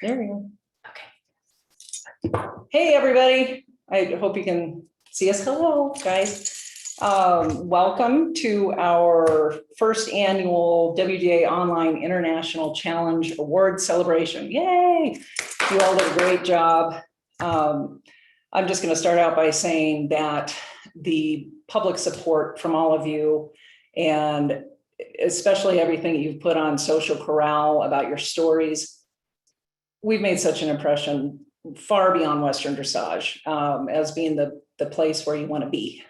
There we go. Okay. Hey, everybody. I hope you can see us. Hello, guys. Welcome to our first annual WDAA Online International Challenge Award celebration. Yay! You all did a great job. I'm just going to start out by saying that the public support from all of you, and especially everything you've put on Social Corral about your stories, we've made such an impression far beyond Western Dressage as being the place where you want to be,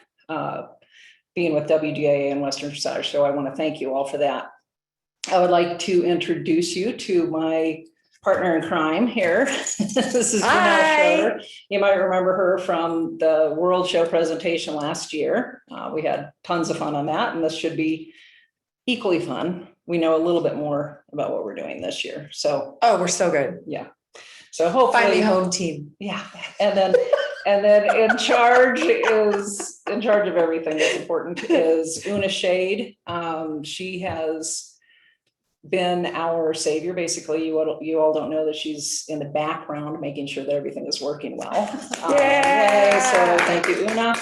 being with WDAA and Western Dressage. So I want to thank you all for that. I would like to introduce you to my partner in crime here. This is Janelle Schroeder. You might remember her from the World Show presentation last year. We had tons of fun on that, and this should be equally fun. We know a little bit more about what we're doing this year. So, oh, we're so good. Yeah. So hopefully, finally home team. Yeah. And then in charge of everything that's important is Una Shade. She has been our savior. Basically, you all don't know that she's in the background making sure that everything is working well. Yeah. So thank you, Una.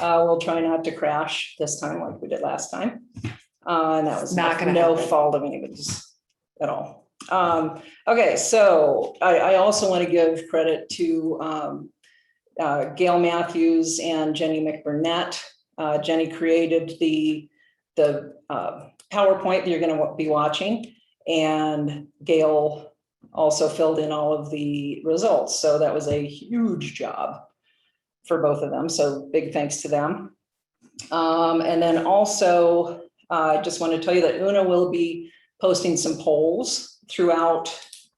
We'll try not to crash this time like we did last time. And that was not going to no happen. fault of anybody's at all. Okay, so I also want to give credit to Gail Matthews and Jenny McBurnett. Jenny created the PowerPoint that you're going to be watching, and Gail also filled in all of the results. So that was a huge job for both of them. So big thanks to them. And then also, I just want to tell you that Una will be posting some polls throughout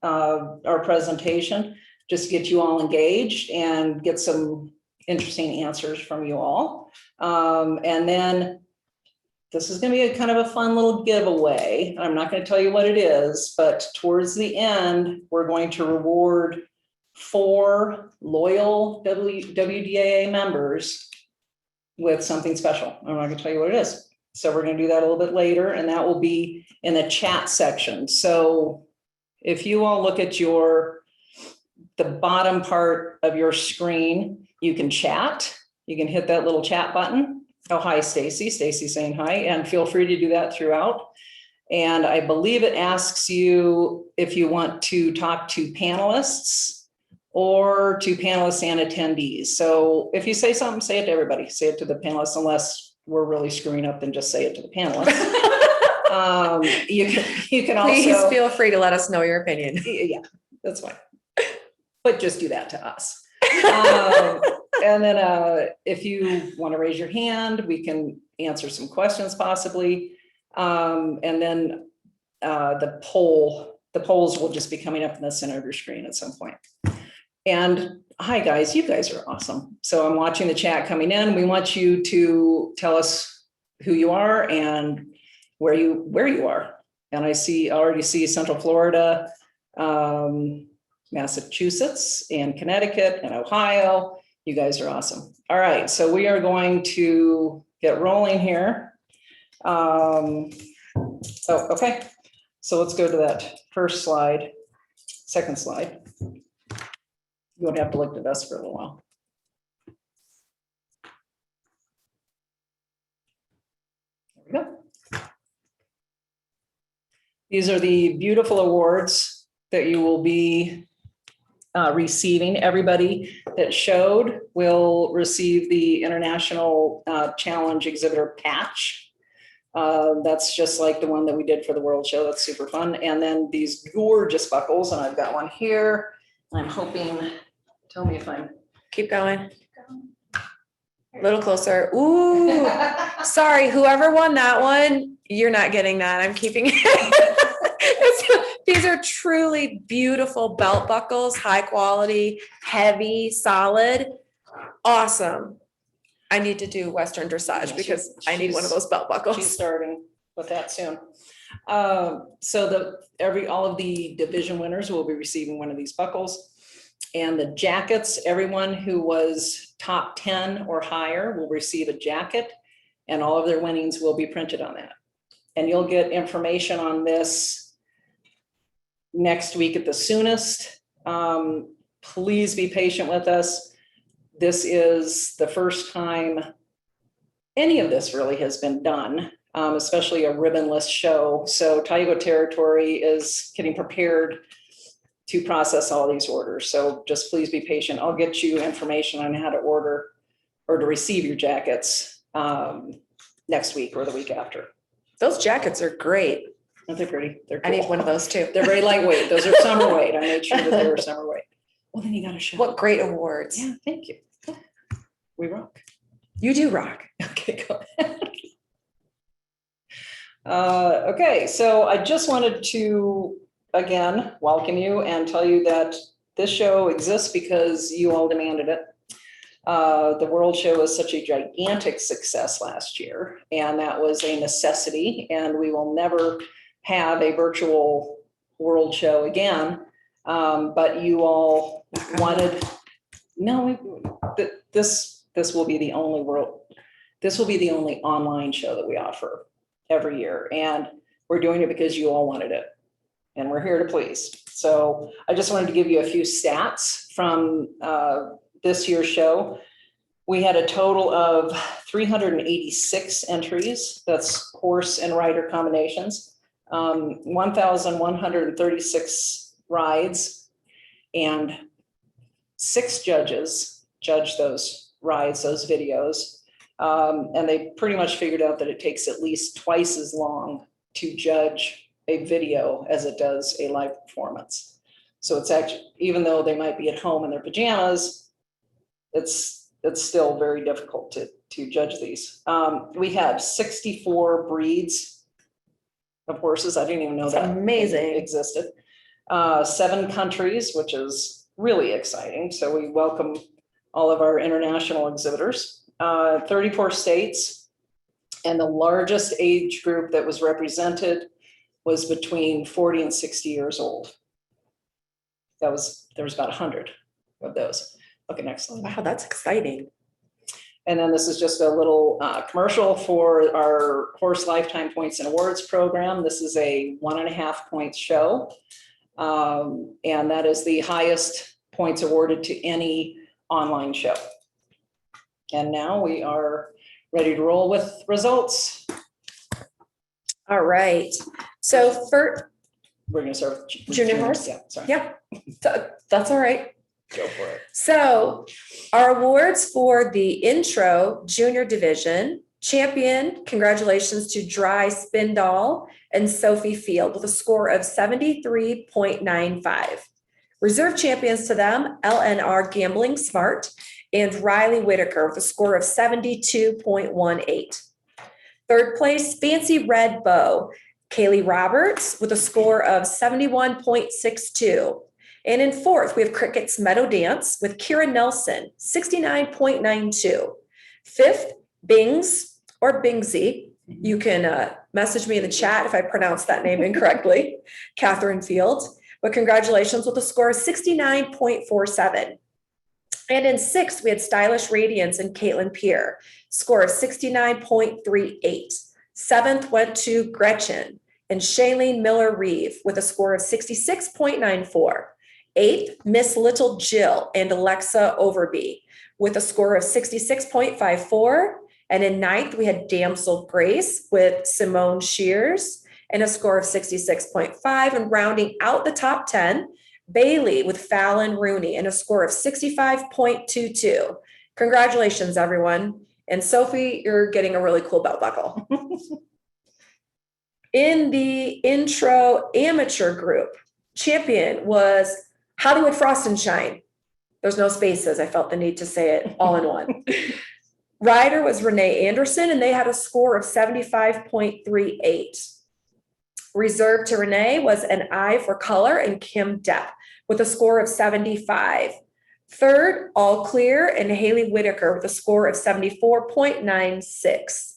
our presentation, just to get you all engaged and get some interesting answers from you all. And then this is going to be a kind of a fun little giveaway. I'm not going to tell you what it is, but towards the end, we're going to reward 4 loyal WDAA members with something special. I'm not going to tell you what it is. So we're going to do that a little bit later, and that will be in the chat section. So if you all look at the bottom part of your screen, you can chat. You can hit that little chat button. Oh, hi, Stacy. Stacy's saying hi, and feel free to do that throughout. And I believe it asks you if you want to talk to panelists or to panelists and attendees. So if you say something, say it to everybody. Say it to the panelists, unless we're really screwing up, then just say it to the panelists. You can also please feel free to let us know your opinion. Yeah, that's fine. But just do that to us. And then if you want to raise your hand, we can answer some questions possibly. And then the polls will just be coming up in the center of your screen at some point. And hi guys, you guys are awesome. So I'm watching the chat coming in. We want you to tell us who you are and where you are. And I already see Central Florida, Massachusetts, and Connecticut, and Ohio. You guys are awesome. All right, so we are going to get rolling here. Okay. So let's go to that first slide, second slide. You won't have to look at us for a little while. There we go. These are the beautiful awards that you will be receiving. Everybody that showed will receive the International Challenge Exhibitor Patch. That's just like the one that we did for the World Show. That's super fun. And then these gorgeous buckles, and I've got one here. I'm hoping, tell me if I'm. Keep going. A little closer. Ooh, sorry, whoever won that one, you're not getting that. I'm keeping it. These are truly beautiful belt buckles, high quality, heavy, solid, awesome. I need to do Western Dressage because I need one of those belt buckles. She's starting with that soon. So all of the division winners will be receiving one of these buckles. And the jackets, everyone who was top 10 or higher will receive a jacket, and all of their winnings will be printed on that. And you'll get information on this next week at the soonest. Please be patient with us. This is the first time any of this really has been done, especially a ribbonless show. So Taigo Territory is getting prepared to process all these orders. So just please be patient. I'll get you information on how to order or to receive your jackets next week or the week after. Those jackets are great. Aren't they pretty? They're I cool. need one of those too. They're very lightweight. Those are summer weight. I made sure that they were summer weight. Well, then you got to show. What great awards. Yeah, thank you. We rock. You do rock. Okay, go ahead. Okay, so I just wanted to, again, welcome you and tell you that this show exists because you all demanded it. The World Show was such a gigantic success last year, and that was a necessity, and we will never have a virtual World Show again. But you all wanted, this will be the only this will be the only online show that we offer every year. And we're doing it because you all wanted it. And we're here to please. So I just wanted to give you a few stats from this year's show. We had a total of 386 entries. That's horse and rider combinations, 1,136 rides, and 6 judges judged those rides, those videos. And they pretty much figured out that it takes at least twice as long to judge a video as it does a live performance. So it's actually, even though they might be at home in their pajamas, it's still very difficult to judge these. We have 64 breeds of horses. I didn't even know that amazing existed. 7 countries, which is really exciting. So we welcome all of our international exhibitors. 34 states, and the largest age group that was represented was between 40 and 60 years old. There was about 100 of those. Okay, next slide. Wow, that's exciting. And then this is just a little commercial for our Horse Lifetime Points and Awards program. This is a 1.5 point show. And that is the highest points awarded to any online show. And now we are ready to roll with results. All right. So for We're going to start with junior horse. Yeah, sorry. Yeah, that's all right. Go for it. So our awards for the intro junior division champion, congratulations to Dry Spindall and Sophie Field with a score of 73.95. Reserve champions to them, LNR Gambling Smart and Riley Whitaker with a score of 72.18. Third place, Fancy Red Bow, Kaylee Roberts with a score of 71.62. And in fourth, we have Cricket's Meadow Dance with Kira Nelson, 69.92. Fifth, Bings or Bingsy. You can message me in the chat if I pronounce that name incorrectly. Catherine Field. But congratulations with a score of 69.47. And in sixth, we had Stylish Radiance and Caitlin Peer, score of 69.38. Seventh went to Gretchen and Shailene Miller-Reeve with a score of 66.94. Eighth, Miss Little Jill and Alexa Overby with a score of 66.54. And in ninth, we had Damsel Grace with Simone Shears and a score of 66.5. And rounding out the top 10, Bailey with Fallon Rooney and a score of 65.22. Congratulations, everyone. And Sophie, you're getting a really cool belt buckle. In the intro amateur group, champion was Hollywood Frost and Shine. There's no spaces. I felt the need to say it all in one. Rider was Renee Anderson, and they had a score of 75.38. Reserved to Renee was An Eye for Color and Kim Depp with a score of 75. Third, All Clear and Haley Whitaker with a score of 74.96.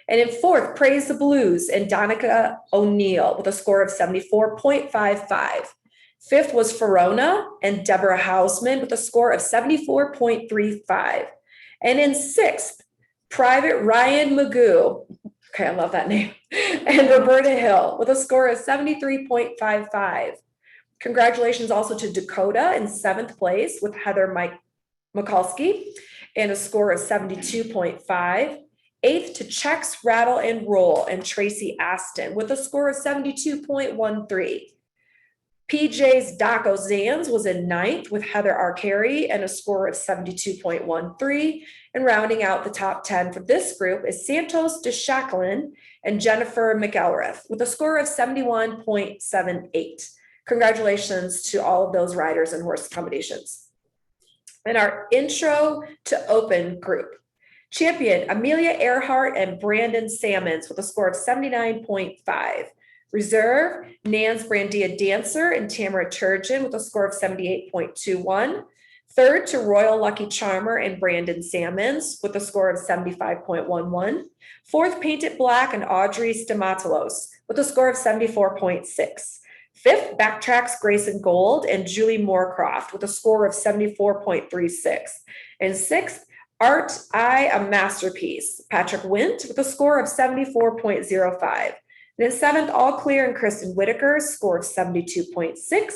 And in fourth, Praise the Blues and Donica O'Neill with a score of 74.55. Fifth was Verona and Deborah Hausman with a score of 74.35. And in sixth, Private Ryan Magoo, okay, I love that name, and Roberta Hill with a score of 73.55. Congratulations also to Dakota in 7th place with Heather Mikulski and a score of 72.5. 8th to Checks, Rattle, and Roll and Tracy Aston with a score of 72.13. PJ's Daco Zans was in 9th with Heather Arcari and a score of 72.13. And rounding out the top 10 for this group is Santos DeShacklin and Jennifer McElrath with a score of 71.78. Congratulations to all of those riders and horse accommodations. And our intro to open group. Champion Amelia Earhart and Brandon Salmons with a score of 79.5. Reserve, Nans Brandia Dancer and Tamara Turgeon with a score of 78.21. 3rd to Royal Lucky Charmer and Brandon Salmons with a score of 75.11. 4th, Painted Black and Audrey Stamatolos with a score of 74.6. 5th, Backtracks Grayson Gold and Julie Moorcroft with a score of 74.36. And 6th, Art I, a Masterpiece, Patrick Wint with a score of 74.05. And in 7th, All Clear and Kristen Whitaker, score of 72.6.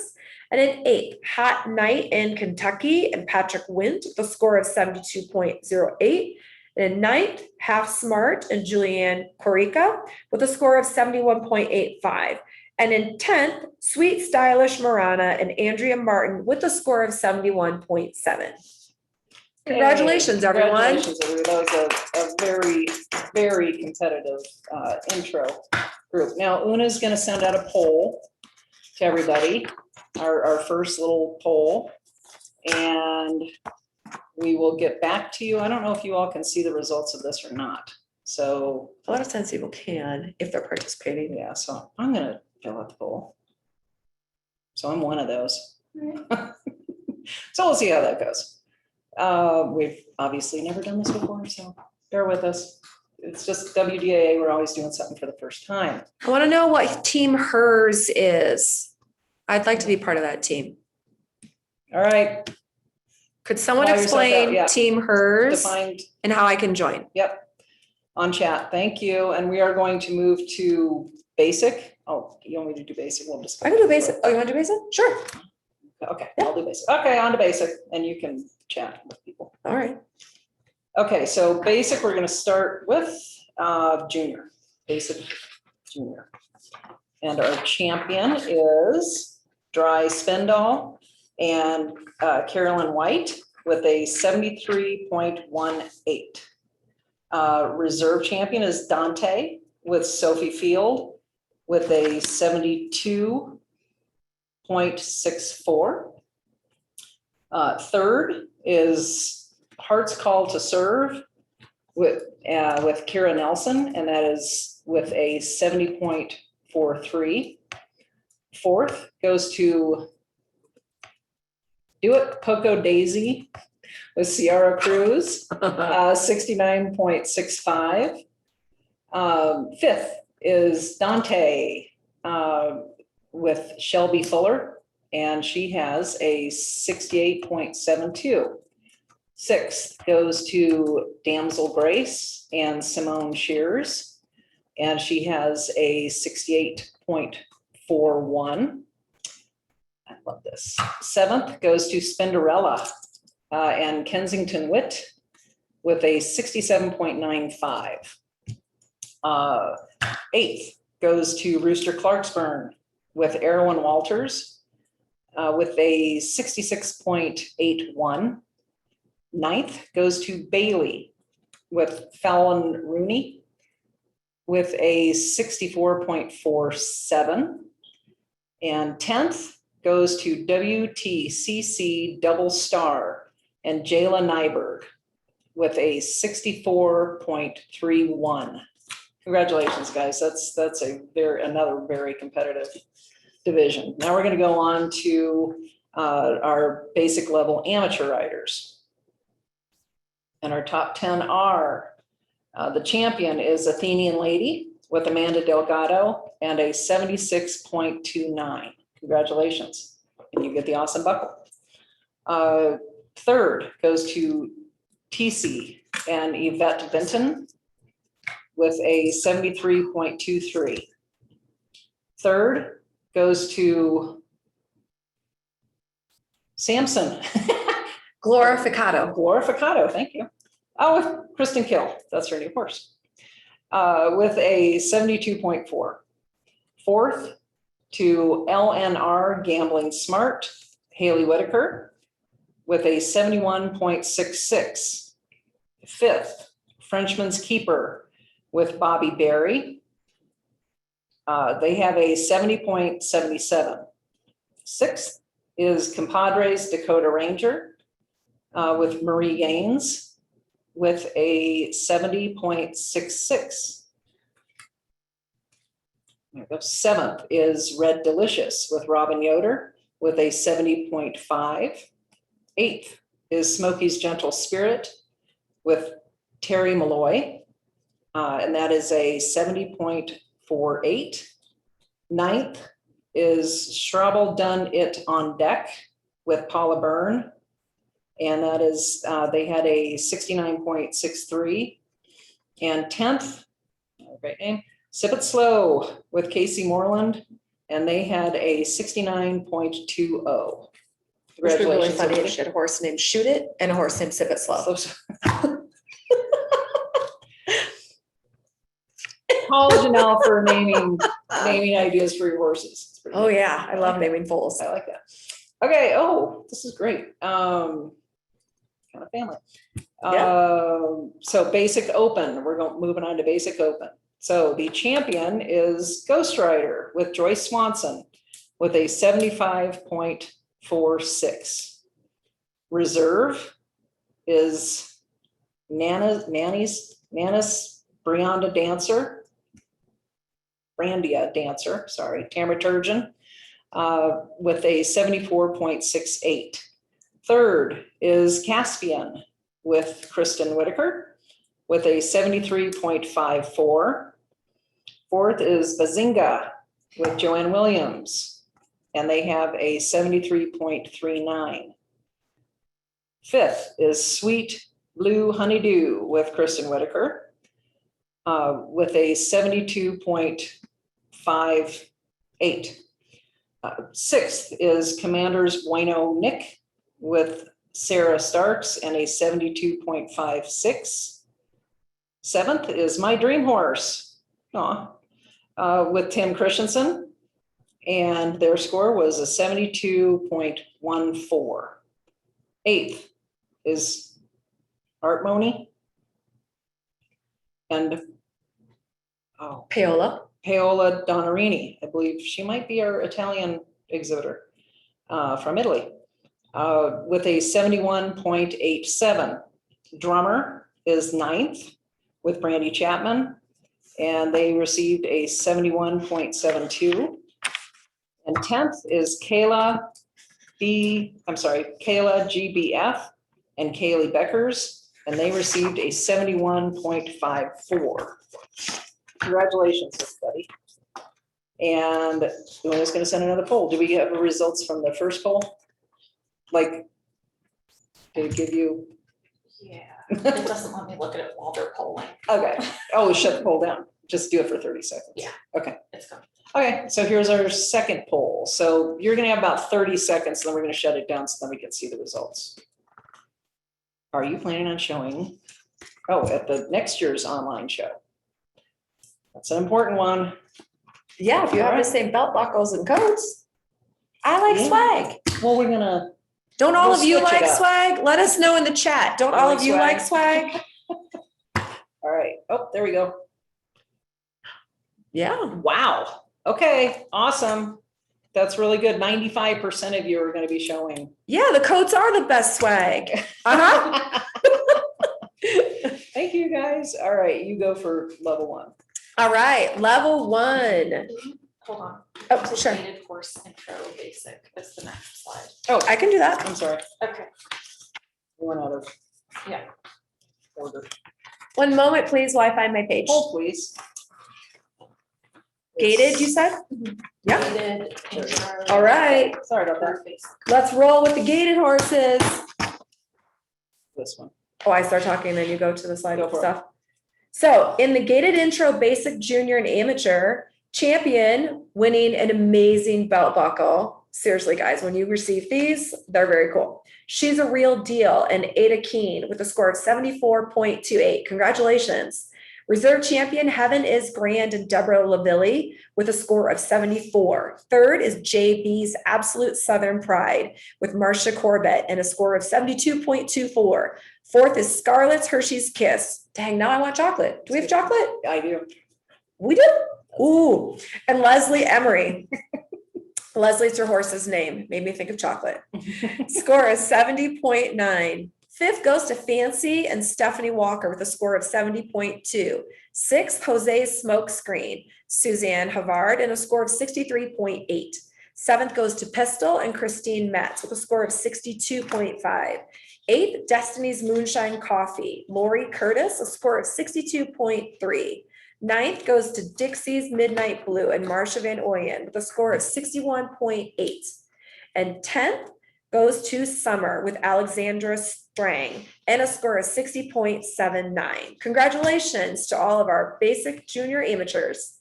And in 8th, Hot Night in Kentucky and Patrick Wint with a score of 72.08. And in 9th, Half Smart and Julianne Corica with a score of 71.85. And in 10th, Sweet Stylish Marana and Andrea Martin with a score of 71.7. Congratulations, everyone. Congratulations, everyone. That was a very, very competitive intro group. Now, Una's going to send out a poll to everybody, our first little poll, and we will get back to you. I don't know if you all can see the results of this or not. So A lot of times people can if they're participating. yeah, so I'm going to fill out the poll. So I'm one of those. So we'll see how that goes. We've obviously never done this before, so bear with us. It's just WDAA. We're always doing something for the first time. I want to know what team hers is. I'd like to be part of that team. All right. Could someone Call yourself out, explain yeah. team hers Defined. and how I can join? Yep. On chat. Thank you. And we are going to move to basic. Oh, you want me to do basic? We'll just. I can do basic. Oh, you want to do basic? Sure. Okay, I'll do basic. Okay, on to basic, and you can chat with people. All right. Okay, so basic, we're going to start with junior, basic junior. And our champion is Dry Spendall and Carolyn White with a 73.18. Reserve champion is Dante with Sophie Field with a 72.64. Third is Heart's Call to Serve with Kira Nelson, and that is with a 70.43. Fourth goes to Do It Poco Daisy with Ciara Cruz, 69.65. Fifth is Dante with Shelby Fuller, and she has a 68.72. Sixth goes to Damsel Grace and Simone Shears, and she has a 68.41. I love this. Seventh goes to Spinderella and Kensington Witt with a 67.95. Eighth goes to Rooster Clarksburn with Erwin Walters with a 66.81. Ninth goes to Bailey with Fallon Rooney with a 64.47. And 10th goes to WTCC Double Star and Jayla Nyberg with a 64.31. Congratulations, guys. That's another very competitive division. Now we're going to go on to our basic level amateur riders. And our top 10 are, the champion is Athenian Lady with Amanda Delgado and a 76.29. Congratulations. And you get the awesome buckle. Third goes to TC and Yvette Vinton with a 73.23. Third goes to Samson. Glorificado. Glorificado, thank you. Oh, with Kristen Kill, that's her new horse. With a 72.4. Fourth to LNR Gambling Smart, Haley Whitaker, with a 71.66. Fifth, Frenchman's Keeper with Bobby Berry. They have a 70.77. Sixth is Compadres Dakota Ranger with Marie Gaines with a 70.66. Seventh is Red Delicious with Robin Yoder with a 70.5. Eighth is Smokey's Gentle Spirit with Terry Malloy, and that is a 70.48. Ninth is Schrabble Done It on Deck with Paula Byrne, and that is, they had a 69.63. And 10th, great name, Sip It Slow with Casey Moreland, and they had a 69.20. Which would be really Congratulations. funny if she had a horse named Shoot It and a horse named Sip It Slow. Call Janelle for naming ideas for your horses. It's pretty Oh good. yeah, I love naming foals. I like that. Okay. Oh, this is great. Kind of family. So basic open. We're moving on to basic open. So the champion is Ghost Rider with Joyce Swanson with a 75.46. Reserve is Nana's Brandia Dancer, sorry, Tamaturgeon, with a 74.68. Third is Caspian with Kristen Whitaker with a 73.54. Fourth is Bazinga with Joanne Williams, and they have a 73.39. Fifth is Sweet Blue Honeydew with Kristen Whitaker with a 72.58. Sixth is Commander's Bueno Nick with Sarah Starks and a 72.56. Seventh is My Dream Horse with Tim Christensen, and their score was a 72.14. Eighth is Art Money and Paola Donarini. I believe she might be our Italian exhibitor from Italy with a 71.87. Drummer is ninth with Brandy Chapman, and they received a 71.72. And 10th is Kayla GBF and Kaylee Beckers, and they received a 71.54. Congratulations, everybody. And I'm just going to send another poll. Do we have the results from the first poll? Like, did it give you? Yeah, it doesn't let me look at it while they're polling. Okay. Oh, shut the poll down. Just do it for 30 seconds. Yeah. Okay. It's coming. Okay, so here's our second poll. So you're going to have about 30 seconds, and then we're going to shut it down so then we can see the results. Are you planning on showing? Oh, at the next year's online show. That's an important one. Yeah, if you have the same belt buckles and coats. I like Yeah. swag. Well, we're gonna. Don't all We'll of you switch it like up. swag? Let us know in the chat. Don't I all like of you swag. like swag? All right. Oh, there we go. Yeah. Wow. Okay. Awesome. That's really good. 95% of you are going to be showing. Yeah, the coats are the best swag. Uh-huh. Thank you, guys. All right, you go for level one. All right, level one. Hold on. Oh, sure. Designated Horse Intro Basic is the next slide. Oh, I can do that. I'm sorry. Okay. One out of Yeah. order. One moment, please, while I find my page. Hold, please. Gated, you said? Yeah. Designated intro. All right, Sorry about that. Basic. let's roll with the gated horses. This one. Oh, I start talking, then you go to the slide Go for it. stuff. So in the gated intro, basic, junior, and amateur, champion winning an amazing belt buckle, Seriously, guys, when you receive these, they're very cool. She's a Real Deal and Ada Keen with a score of 74.28. Congratulations. Reserve champion Heaven is Grand and Deborah Lavilli with a score of 74. Third is JB's Absolute Southern Pride with Marcia Corbett and a score of 72.24. Fourth is Scarlett's Hershey's Kiss. Dang, now I want chocolate. Do we have chocolate? I do. We do? Ooh. And Leslie Emery. Leslie's her horse's name. Made me think of chocolate. Score is 70.9. Fifth goes to Fancy and Stephanie Walker with a score of 70.2. Sixth, Jose's Smokescreen, Suzanne Havard, and a score of 63.8. Seventh goes to Pistol and Christine Metz with a score of 62.5. Eighth, Destiny's Moonshine Coffee, Lori Curtis, a score of 62.3. Ninth goes to Dixie's Midnight Blue and Marsha Van Oyen with a score of 61.8. And 10th goes to Summer with Alexandra Strang and a score of 60.79. Congratulations to all of our basic junior amateurs.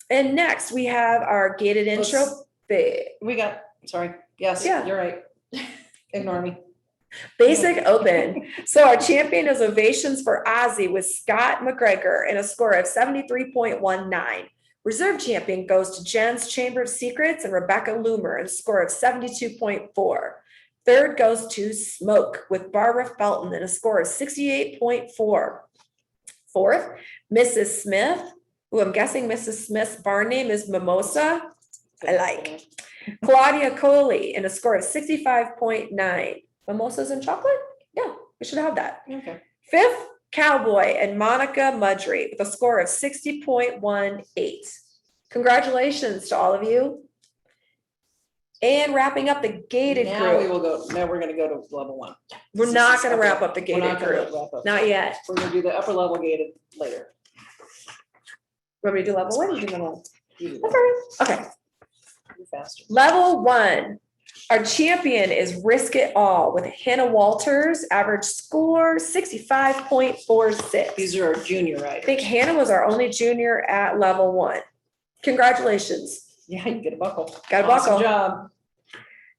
And next we have our gated intro. We got, sorry. Yes, Yeah. you're right. Ignore me. Basic open. So our champion is Ovations for Ozzy with Scott McGregor and a score of 73.19. Reserve champion goes to Jen's Chamber of Secrets and Rebecca Loomer and a score of 72.4. Third goes to Smoke with Barbara Felton and a score of 68.4. Fourth, Mrs. Smith, who I'm guessing Mrs. Smith's barn name is Mimosa. I like. Claudia Coley and a score of 65.9. Mimosas and chocolate? Yeah, we should have that. Okay. Fifth, Cowboy and Monica Mudry with a score of 60.18. Congratulations to all of you. And wrapping up the gated Now we group. will go, now we're gonna go to level one. We're not going to Okay. wrap up the We're gated not gonna group. wrap up. Not yet. We're gonna do the upper level gated later. Want me to do level one? You do level one. You do that. Okay. You're faster. Level one. Our champion is Risk It All with Hannah Walters, average score 65.46. These are our junior I riders. think Hannah was our only junior at level one. Congratulations. Yeah, you get a buckle. Got a Awesome buckle. job.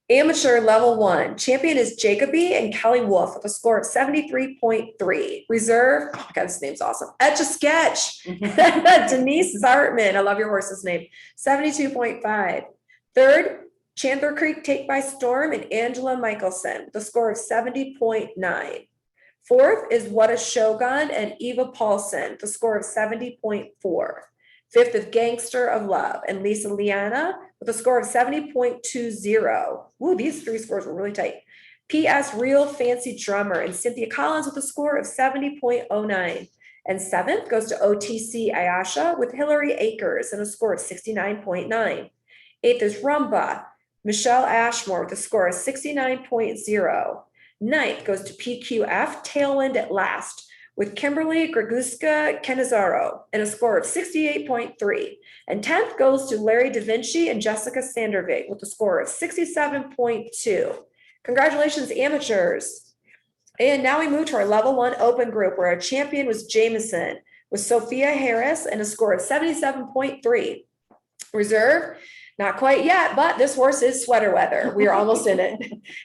Amateur level one. Champion is Jacoby and Kelly Wolf with a score of 73.3. Reserve. Oh my God, this name's awesome. Etch a Sketch. Denise Zartman. I love your horse's name. 72.5. Third, Chandler Creek Take by Storm and Angela Michelson with a score of 70.9. Fourth is What a Shogun and Eva Paulson with a score of 70.4. Fifth is Gangster of Love and Lisa Liana with a score of 70.20. Ooh, these three scores were really tight. P.S. Real Fancy Drummer and Cynthia Collins with a score of 70.09. And seventh goes to OTC Ayasha with Hillary Akers and a score of 69.9. Eighth is Rumba, Michelle Ashmore with a score of 69.0. Ninth goes to PQF, Tailwind at Last, with Kimberly Greguska Canizaro and a score of 68.3. And 10th goes to Larry Da Vinci and Jessica Sandervig with a score of 67.2. Congratulations, amateurs. And now we move to our level one open group where our champion was Jameson with Sophia Harris and a score of 77.3. Reserve, not quite yet, but this horse is sweater weather. We are almost in it.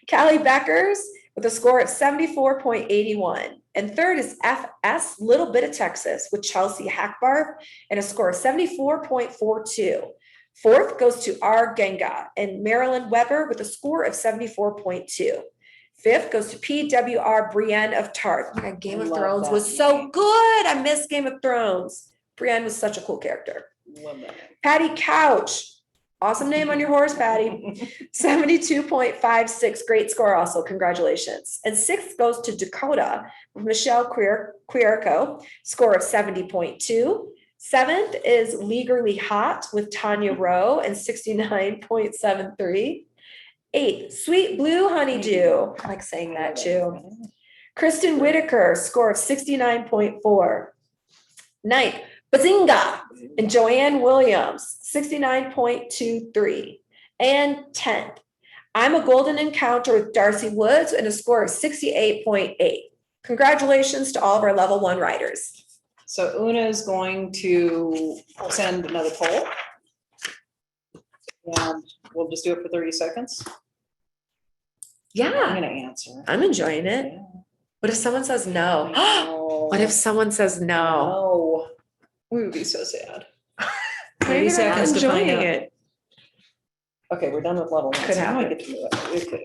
Callie Beckers with a score of 74.81. And third is FS Little Bit of Texas with Chelsea Hackbarth and a score of 74.42. Fourth goes to R. Genga and Marilyn Weber with a score of 74.2. Fifth goes to PWR Brienne of Tart. Oh my God, Game of Love Thrones that was so name. good. I miss Game of Thrones. Brienne was such a cool character. Love that. Patty Couch. Awesome name on your horse, Patty. 72.56. Great score also. Congratulations. And sixth goes to Dakota with Michelle Quirico, score of 70.2. Seventh is Legally Hot with Tanya Rowe and 69.73. Eighth, Sweet Blue Honeydew. I like saying that too. Kristen Whitaker, score of 69.4. Ninth, Bazinga and Joanne Williams, 69.23. And 10th, I'm a Golden Encounter with Darcy Woods and a score of 68.8. Congratulations to all of our level one riders. So Una is going to send another poll. And we'll just do it for 30 seconds. I'm Yeah, gonna answer. I'm enjoying it. Yeah. What if someone says no? Oh, What if someone says no? no. We would be so sad. 30 Maybe they're not seconds to find enjoying out. it. Okay, we're done with level one. Could So now I happen. get to do it. We could.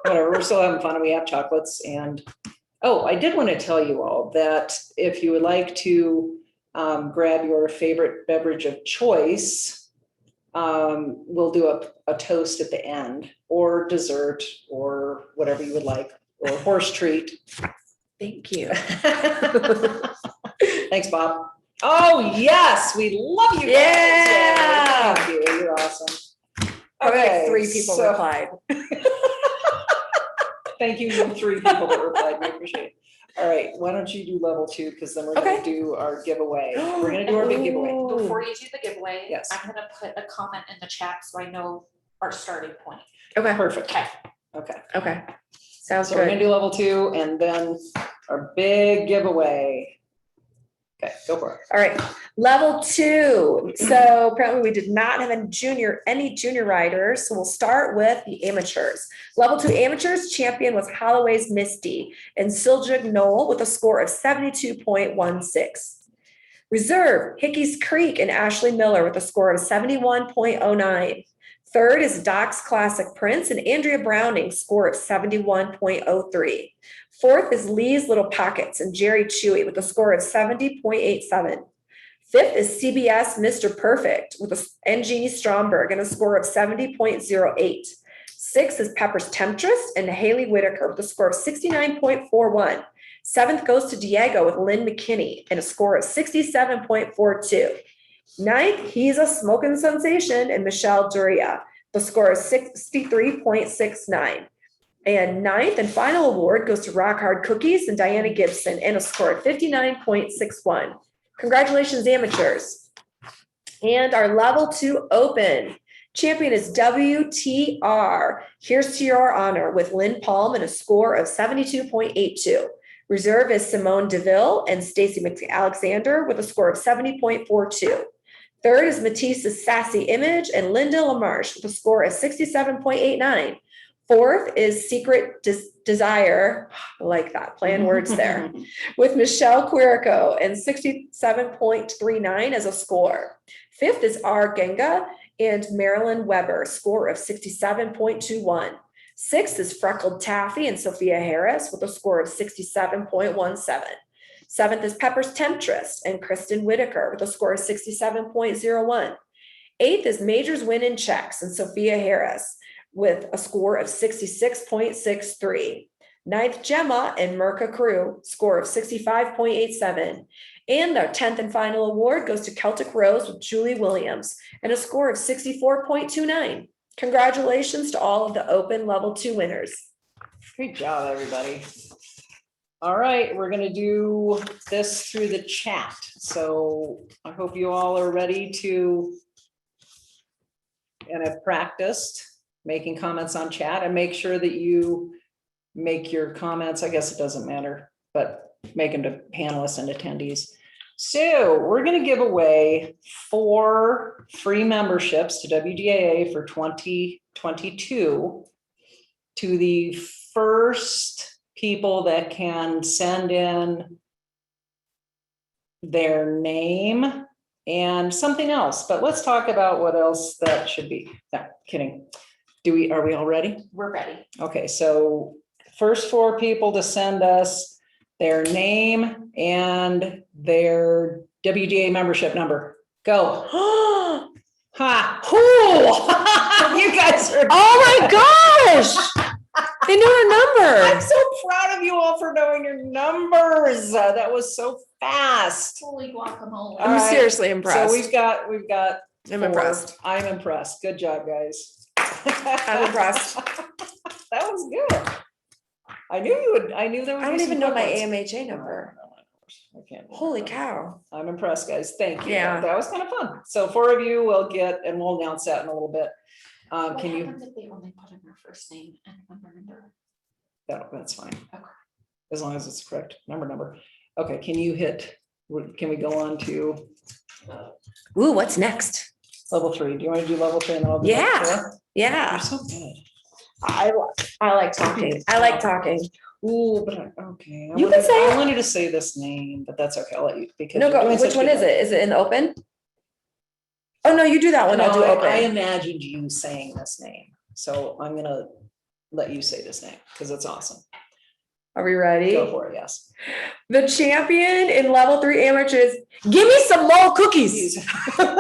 Whatever, we're still having fun and we have chocolates and, oh, I did want to tell you all that if you would like to grab your favorite beverage of choice, we'll do a toast at the end or dessert or whatever you would like, or horse treat. Thank you. Thanks, Bob. Oh, yes, we love you guys. Yeah. Thank you, you're awesome. Probably like Okay, 3 people so- replied. Thank you, you 3 people that replied, we appreciate it. All right, why don't you do level 2, because then we're gonna Okay. do our giveaway. We're gonna do our big giveaway. Ooh. Before you do the giveaway, Yes. I'm gonna put a comment in the chat so I know our starting point. Okay, Perfect, Okay. okay. okay. Sounds So we're gonna good. do level 2 and then our big giveaway. Okay, go for it. All right, level 2. So apparently we did not have any junior riders, so we'll start with the amateurs. Level 2 amateurs champion was Holloway's Misty and Siljuk Knoll with a score of 72.16. Reserve, Hickey's Creek and Ashley Miller with a score of 71.09. Third is Doc's Classic Prince and Andrea Browning, score of 71.03. Fourth is Lee's Little Pockets and Jerry Chewy with a score of 70.87. Fifth is CBS Mr. Perfect with and Jeannie Stromberg and a score of 70.08. Sixth is Pepper's Temptress and Haley Whitaker with a score of 69.41. Seventh goes to Diego with Lynn McKinney and a score of 67.42. Ninth, He's a Smoking Sensation and Michelle Duria, the score is 63.69. And ninth and final award goes to Rock Hard Cookies and Diana Gibson and a score of 59.61. Congratulations, amateurs. And our level 2 open champion is WTR. Here's to your honor with Lynn Palm and a score of 72.82. Reserve is Simone DeVille and Stacy Alexander with a score of 70.42. Third is Matisse's Sassy Image and Linda LaMarche with a score of 67.89. Fourth is Secret Desire, I like that, playing words there, with Michelle Quirico and 67.39 as a score. Fifth is R. Genga and Marilyn Weber, score of 67.21. Sixth is Freckled Taffy and Sophia Harris with a score of 67.17. Seventh is Pepper's Temptress and Kristen Whitaker with a score of 67.01. Eighth is Majors Win in Checks and Sophia Harris with a score of 66.63. Ninth, Gemma and Merca Crew, score of 65.87. And our 10th and final award goes to Celtic Rose with Julie Williams and a score of 64.29. Congratulations to all of the open level 2 winners. Great job, everybody. All right, we're gonna do this through the chat. So I hope you all are ready to and have practiced making comments on chat, and make sure that you make your comments, I guess it doesn't matter, but make them to panelists and attendees. So we're gonna give away 4 free memberships to WDAA for 2022 to the first people that can send in their name and something else, but let's talk about what else that should be. No, kidding. Are we all ready? We're ready. Okay, so first 4 people to send us their name and their WDA membership number. Go. Ha! You guys are. Oh my gosh! They know our number. I'm so proud of you all for knowing your numbers. That was so fast. Holy guacamole. All I'm right, seriously impressed. So we've got. I'm 4. impressed. I'm impressed. Good job, guys. I'm impressed. That was good. I knew you would. I knew there would I be don't some even know my quick ones. AMHA number. I can't. Holy remember. cow. I'm impressed, guys. Thank you. Yeah. That was kind of fun. So 4 of you will get, and we'll announce that in a little bit. What Can you? happens if they only put in their first name and number? That's fine. Okay. As long as it's correct number. Okay, can you hit? Can we go on to? Ooh, what's next? Level 3. Do you want to do level 3 and then I'll do Yeah. level 4? You're Yeah, so good. I like talking. I like talking. Ooh, but okay. You can say I it. wanted to say this name, but that's okay. I'll let you because No, you're go. doing Which such one good is work. it? Is it in open? Oh, no, you do that one. I'll do No, open. I imagined you saying this name, so I'm gonna let you say this name because it's awesome. Are we ready? Go for it. Yes. The champion in level 3 amateurs. Give me some more cookies. Come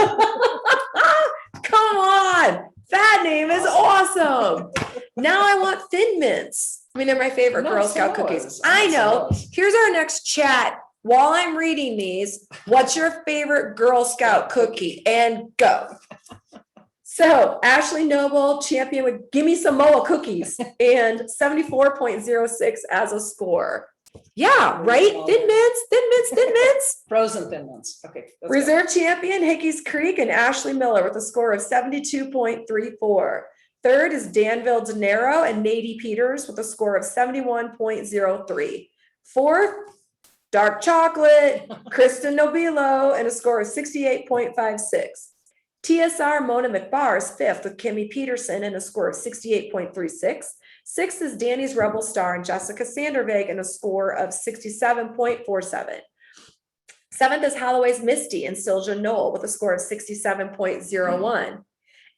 on. That name is awesome. Now I want Thin Mints. I mean, they're my favorite No, Girl so Scout was. cookies. I I know, know. so was. Here's our next chat. While I'm reading these, what's your favorite Girl Scout cookie? And go. So Ashley Noble, champion with Gimme Some Moa Cookies and 74.06 as a score. Yeah, right? Thin Mints, Thin Mints, Thin Mints. Frozen Thin Mints. Okay. let's go. Reserve champion Hickey's Creek and Ashley Miller with a score of 72.34. Third is Danville De Niro and Nady Peters with a score of 71.03. Fourth, Dark Chocolate, Kristen Nobilo and a score of 68.56. TSR Mona McBar is fifth with Kimmy Peterson and a score of 68.36. Sixth is Danny's Rebel Star and Jessica Sandervig and a score of 67.47. Seventh is Holloway's Misty and Silja Knoll with a score of 67.01.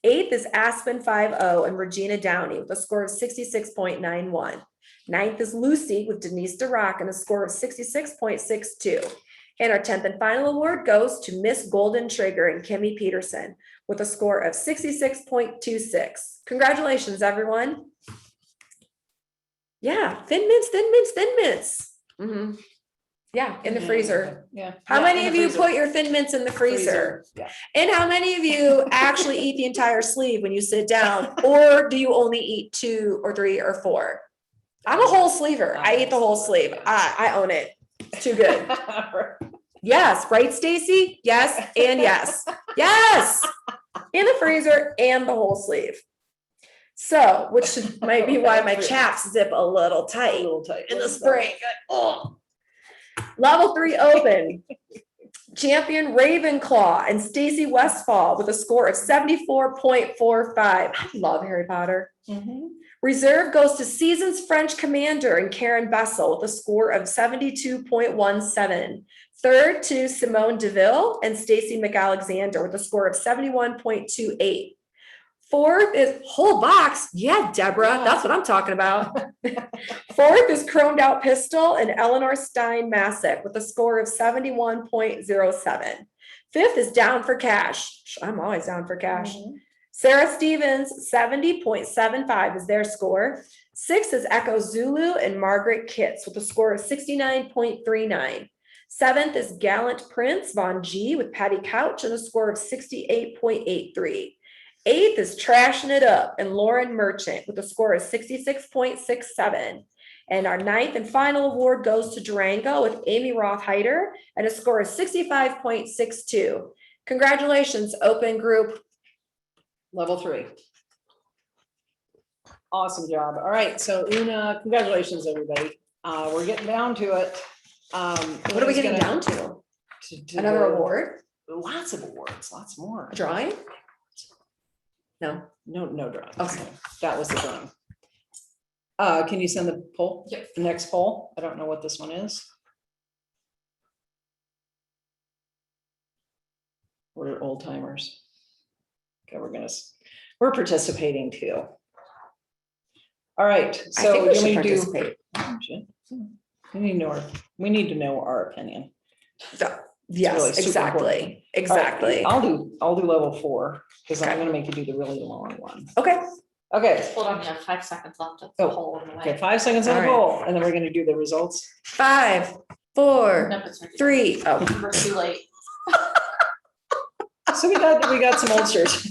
Eighth is Aspen 5-0 and Regina Downey with a score of 66.91. Ninth is Lucy with Denise DeRock and a score of 66.62. And our 10th and final award goes to Miss Golden Trigger and Kimmy Peterson with a score of 66.26. Congratulations, everyone. Yeah, Thin Mints, Thin Mints, Thin Mints. Mhm. Yeah, in the freezer. Yeah. How Yeah, many in of the you freezer. put your Thin Mints in the freezer? Yeah. And how many of you actually eat the entire sleeve when you sit down? Or do you only eat 2 or 3 or 4? I'm a whole sleever. I eat the whole sleeve. I own it. It's too good. Yes, right, Stacy? Yes, and yes. Yes. In the freezer and the whole sleeve. So, which might be why my chaps zip a little A tight little tight. in the spring. Oh. Level 3 open. Champion Ravenclaw and Stacy Westfall with a score of 74.45. I love Harry Potter. Mhm. Reserve goes to Seasons French Commander and Karen Bessel with a score of 72.17. Third to Simone DeVille and Stacy McAlexander with a score of 71.28. Fourth is whole box. Yeah, Deborah, that's what I'm talking about. Fourth is Chromed Out Pistol and Eleanor Stein Masick with a score of 71.07. Fifth is Down for Cash. I'm always down for cash. Mhm. Sarah Stevens, 70.75 is their score. Sixth is Echo Zulu and Margaret Kitts with a score of 69.39. Seventh is Gallant Prince Von G with Patty Couch and a score of 68.83. Eighth is Trashing It Up and Lauren Merchant with a score of 66.67. And our ninth and final award goes to Durango with Amy Roth-Heider and a score of 65.62. Congratulations, open group. Level 3. Awesome job. All right, so Una, congratulations, everybody. We're getting down to it. What are we getting down to? Another award? Lots of awards, lots more. A drawing? No. No drawing. Okay. That was the drawing. Can you send the poll? Yep. The next poll? I don't know what this one is. We're old timers. Okay, we're participating too. All right, I so think we do should we do? participate. We need to know our opinion. Yes, really super exactly. important. All right, Exactly. I'll do level 4 because I'm Okay. gonna make you do the really long one. Okay. Okay, Hold on, we have 5 seconds left of the Oh, whole in the okay, way. 5 seconds on the All right. poll, and then we're gonna do the results. 5, 4, Nope, it's already 3. Oh, done. We're too late. So we got some old shirts.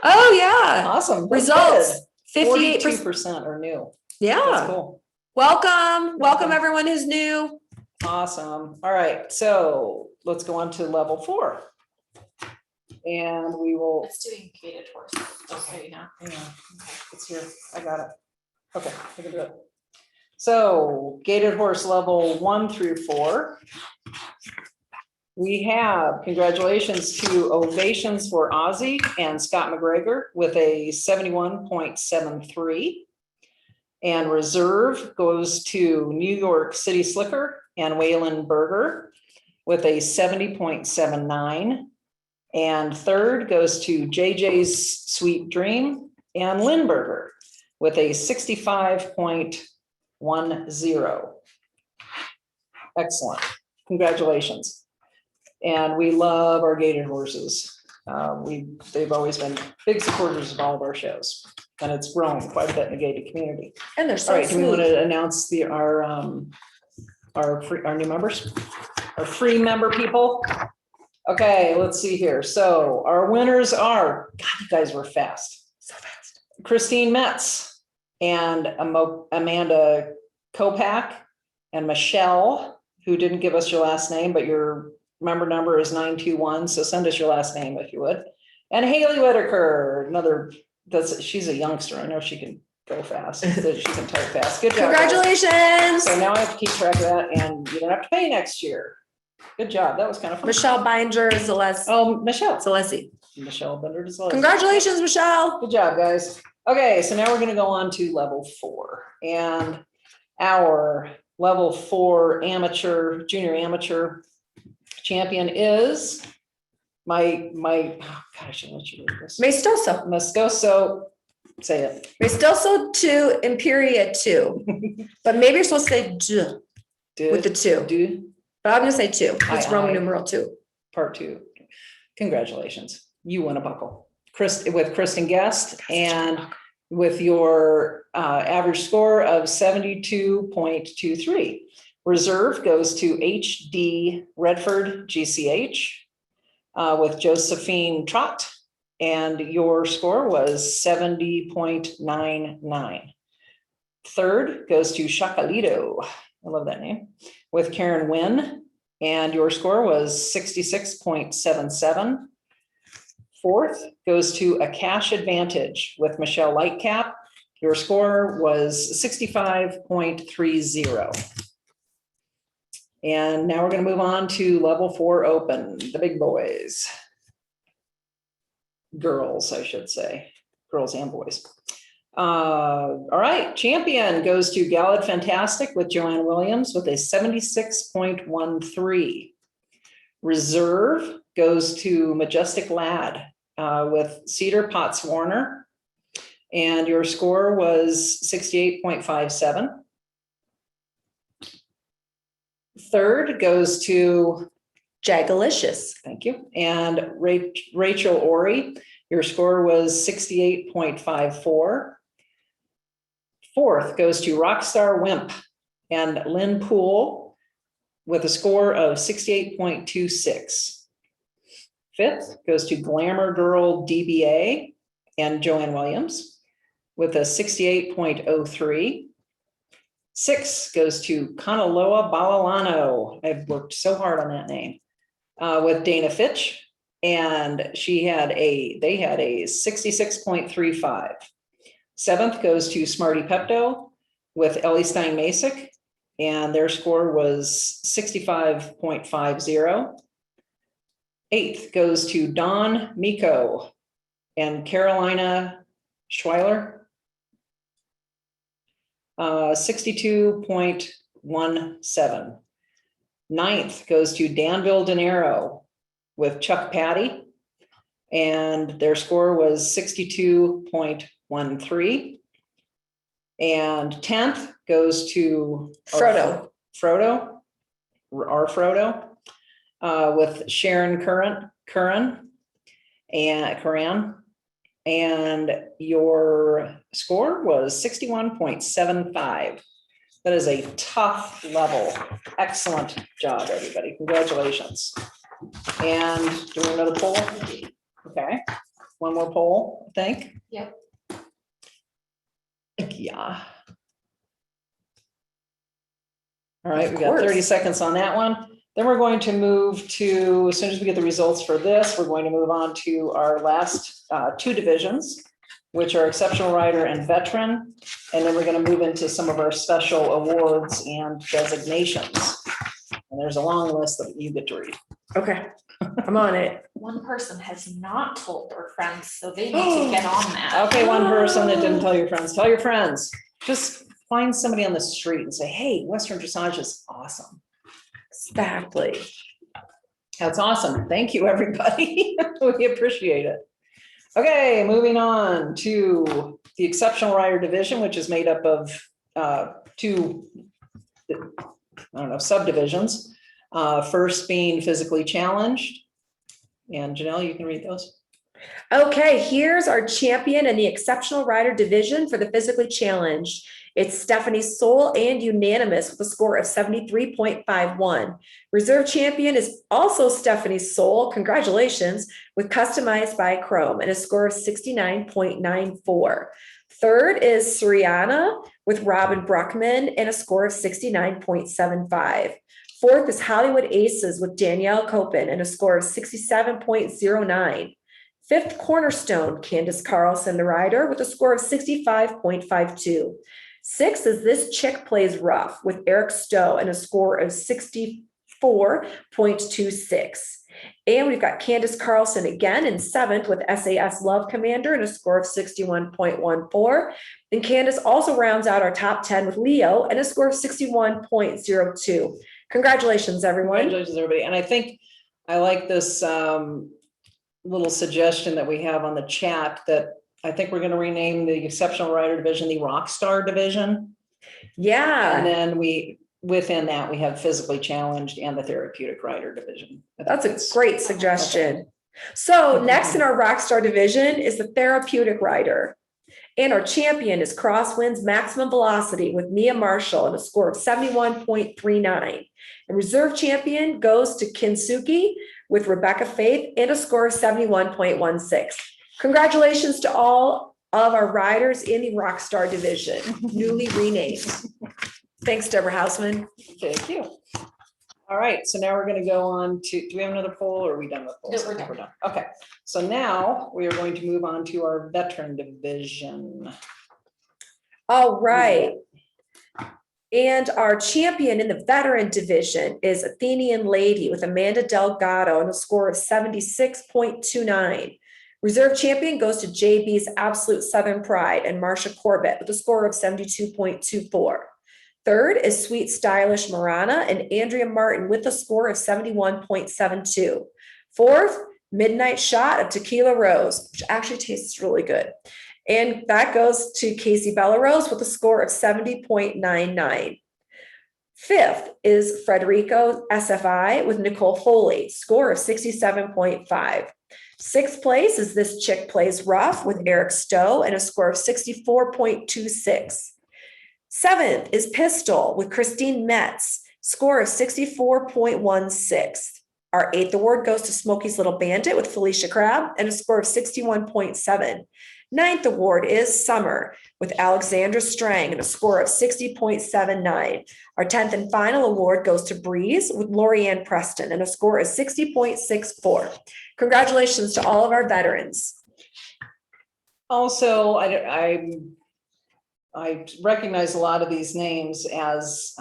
oh yeah. Awesome. That's Results. good. 58%. 42% are new. That's Yeah. cool. Welcome everyone who's new. Awesome. All right, so let's go on to level 4. And we will, It's doing gated horse, just so you know. yeah, it's here. I got it. Okay, I can do it. So gated horse level 1 through 4. We have congratulations to ovations for Ozzy and Scott McGregor with a 71.73. And reserve goes to New York City Slicker and Waylon Berger with a 70.79. And third goes to JJ's Sweet Dream and Lindberger with a 65.10. Excellent. Congratulations. And we love our gated horses. They've always been big supporters of all of our shows, and it's grown quite a bit in the gated community. And they're so All right, do we want sweet. to announce our new members, our free member people? Okay, let's see here. So our winners are, God, you guys were fast. So fast. Christine Metz and Amanda Kopak and Michelle, who didn't give us your last name, but your member number is 921. So send us your last name if you would. And Haley Whitaker, she's a youngster. I know she can go fast. She can type fast. Good job. Congratulations. So now I have to keep track of that, and you don't have to pay next year. Good job. That was kind of fun. Michelle Binder, Celeste. Oh, Michelle. Michelle Bender Desilesi. Congratulations, Michelle. Good job, guys. Okay, so now we're going to go on to level 4, and our level 4 junior amateur champion is my oh gosh, I'll let you read this. Mestoso. Moscoso, say it. Mestoso 2, Imperia 2. But maybe you're supposed to say D with the 2. Do But I'm gonna say 2. It's Aye, Roman aye. numeral 2. part 2. Congratulations. You won a buckle. With Kristen Guest, and with your average score of 72.23. Reserve goes to HD Redford GCH with Josephine Trott, and your score was 70.99. Third goes to Chacalito. I love that name. With Karen Wynn, and your score was 66.77. Fourth goes to A Cash Advantage with Michelle Lightcap. Your score was 65.30. And now we're going to move on to level 4 open, the big boys. Girls, I should say. Girls and boys. All right, champion goes to Gallad Fantastic with Joanne Williams with a 76.13. Reserve goes to Majestic Lad with Cedar Potts Warner, and your score was 68.57. Third goes to Jagalicious. Thank you. And Rachel Ori, your score was 68.54. Fourth goes to Rockstar Wimp and Lynn Poole with a score of 68.26. Fifth goes to Glamour Girl DBA and Joanne Williams with a 68.03. Six goes to Kanaloa Balalano. I've worked so hard on that name with Dana Fitch, and they had a 66.35. Seventh goes to Smarty Pepto with Ellie Stein Masick, and their score was 65.50. Eighth goes to Dawn Miko and Carolina Schweiler. 62.17. Ninth goes to Danville Dinero with Chuck Patty, and their score was 62.13. And 10th goes to Frodo. With Sharon Curran, and your score was 61.75. That is a tough level. Excellent job, everybody. Congratulations. And do another poll. Okay. One more poll, I think. Yep. Yeah. All right, Of we got 30 course. seconds on that one. Then we're going to move to, as soon as we get the results for this, we're going to move on to our last 2 divisions, which are Exceptional Rider and Veteran. And then we're going to move into some of our special awards and designations. And there's a long list that you get to read. Okay, I'm on it. One person has not told their friends, so they need to get on that. Okay, one person that didn't tell your friends, tell your friends. Just find somebody on the street and say, hey, Western Dressage is awesome. Exactly. That's awesome. Thank you, everybody. We appreciate it. Okay, moving on to the Exceptional Rider Division, which is made up of two, subdivisions. First being physically challenged. And Janelle, you can read those. Okay, here's our champion in the Exceptional Rider Division for the physically challenged. It's Stephanie Soul and unanimous with a score of 73.51. Reserve champion is also Stephanie Soul. Congratulations, with customized by Chrome and a score of 69.94. Third is Sriana with Robin Bruckman and a score of 69.75. Fourth is Hollywood Aces with Danielle Copen and a score of 67.09. Fifth, Cornerstone, Candace Carlson, the rider, with a score of 65.52. Sixth is This Chick Plays Rough with Eric Stowe and a score of 64.26. And we've got Candace Carlson again in seventh with SAS Love Commander and a score of 61.14. And Candace also rounds out our top 10 with Leo and a score of 61.02. Congratulations, everyone. Congratulations, everybody. And I think I like this little suggestion that we have on the chat that I think we're going to rename the Exceptional Rider Division the Rockstar Division. Yeah. And then within that, we have Physically Challenged and the Therapeutic Rider Division. That's a great suggestion. So next in our Rockstar Division is the Therapeutic Rider. And our champion is Crosswinds Maximum Velocity with Mia Marshall and a score of 71.39. And reserve champion goes to Kinsuki with Rebecca Faith and a score of 71.16. Congratulations to all of our riders in the Rockstar Division, newly renamed. Thanks, Deborah Hausman. Thank you. All right, so now we're going to go on to, do we have another poll or are we done with polls? No, I think we're done. Okay, so now we are going to move on to our Veteran Division. All right. And our champion in the Veteran Division is Athenian Lady with Amanda Delgado and a score of 76.29. Reserve champion goes to JB's Absolute Southern Pride and Marsha Corbett with a score of 72.24. Third is Sweet Stylish Marana and Andrea Martin with a score of 71.72. Fourth, Midnight Shot of Tequila Rose, which actually tastes really good. And that goes to Casey Bellarose with a score of 70.99. Fifth is Frederico SFI with Nicole Foley, score of 67.5. Sixth place is This Chick Plays Rough with Eric Stowe and a score of 64.26. Seventh is Pistol with Christine Metz, score of 64.16. Our eighth award goes to Smokey's Little Bandit with Felicia Crabb and a score of 61.7. Ninth award is Summer with Alexandra Strang and a score of 60.79. Our 10th and final award goes to Breeze with Lorianne Preston and a score of 60.64. Congratulations to all of our veterans. Also, I recognize a lot of these names as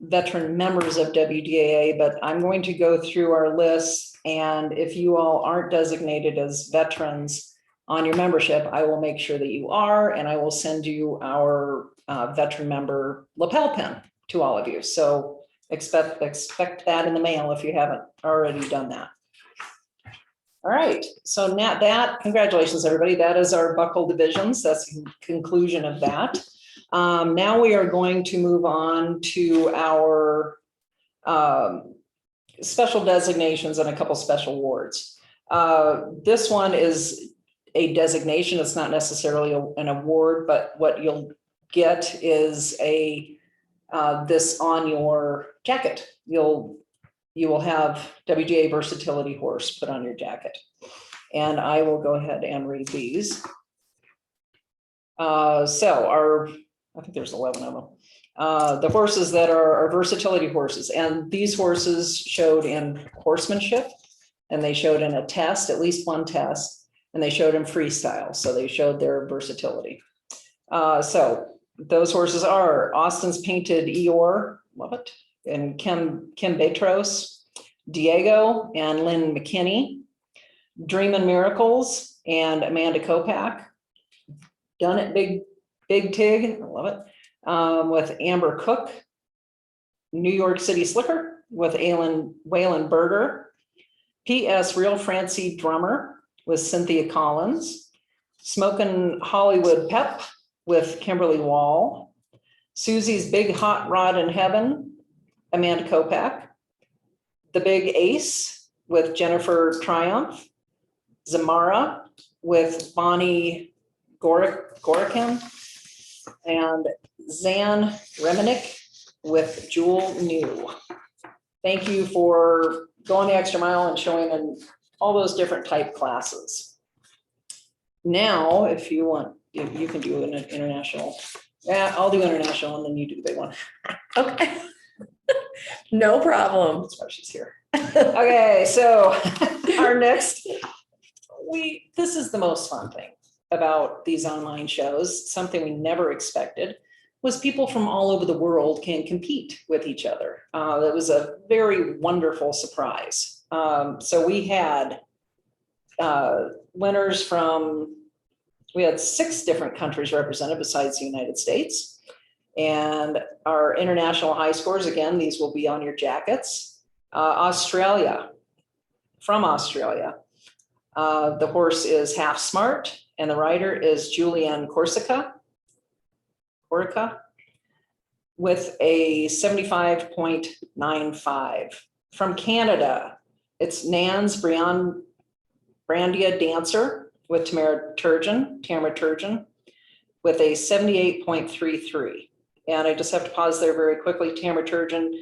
veteran members of WDAA, but I'm going to go through our list, and if you all aren't designated as veterans on your membership, I will make sure that you are, and I will send you our veteran member lapel pin to all of you. So expect that in the mail if you haven't already done that. All right, so now that, congratulations, everybody. That is our buckle divisions. That's the conclusion of that. Now we are going to move on to our special designations and a couple special awards. This one is a designation. It's not necessarily an award, but what you'll get is a this on your jacket. You will have WDA Versatility Horse put on your jacket. And I will go ahead and read these. I think there's 11 of them. The horses that are our versatility horses. And these horses showed in horsemanship, and they showed in a test, at least one test, and they showed in freestyle. So they showed their versatility. So those horses are Austin's Painted Eeyore, love it, and Kim Betros, Diego and Lynn McKinney, Dreamin' Miracles and Amanda Kopak, Done It Big Tig, I love it, with Amber Cook, New York City Slicker with Waylon Berger, P.S. Real Francie Drummer with Cynthia Collins, Smokin' Hollywood Pep with Kimberly Wall, Susie's Big Hot Rod in Heaven, Amanda Kopak, The Big Ace with Jennifer Triumph, Zamara with Bonnie Gorikin, and Zan Reminick with Jewel New. Thank you for going the extra mile and showing in all those different type classes. Now, if you want, you can do an international. Yeah, I'll do international and then you do the big one. Okay. No problem. That's why she's here. Okay, so our next, this is the most fun thing about these online shows, something we never expected, was people from all over the world can compete with each other. That was a very wonderful surprise. So we had winners from, we had 6 different countries represented besides the United States. And our international high scores, again, these will be on your jackets. Australia, from Australia. The horse is Half Smart and the rider is Julianne Corsica with a 75.95. From Canada, it's Nan's Brandia Dancer with Tamara Turgeon with a 78.33. And I just have to pause there very quickly. Tamara Turgeon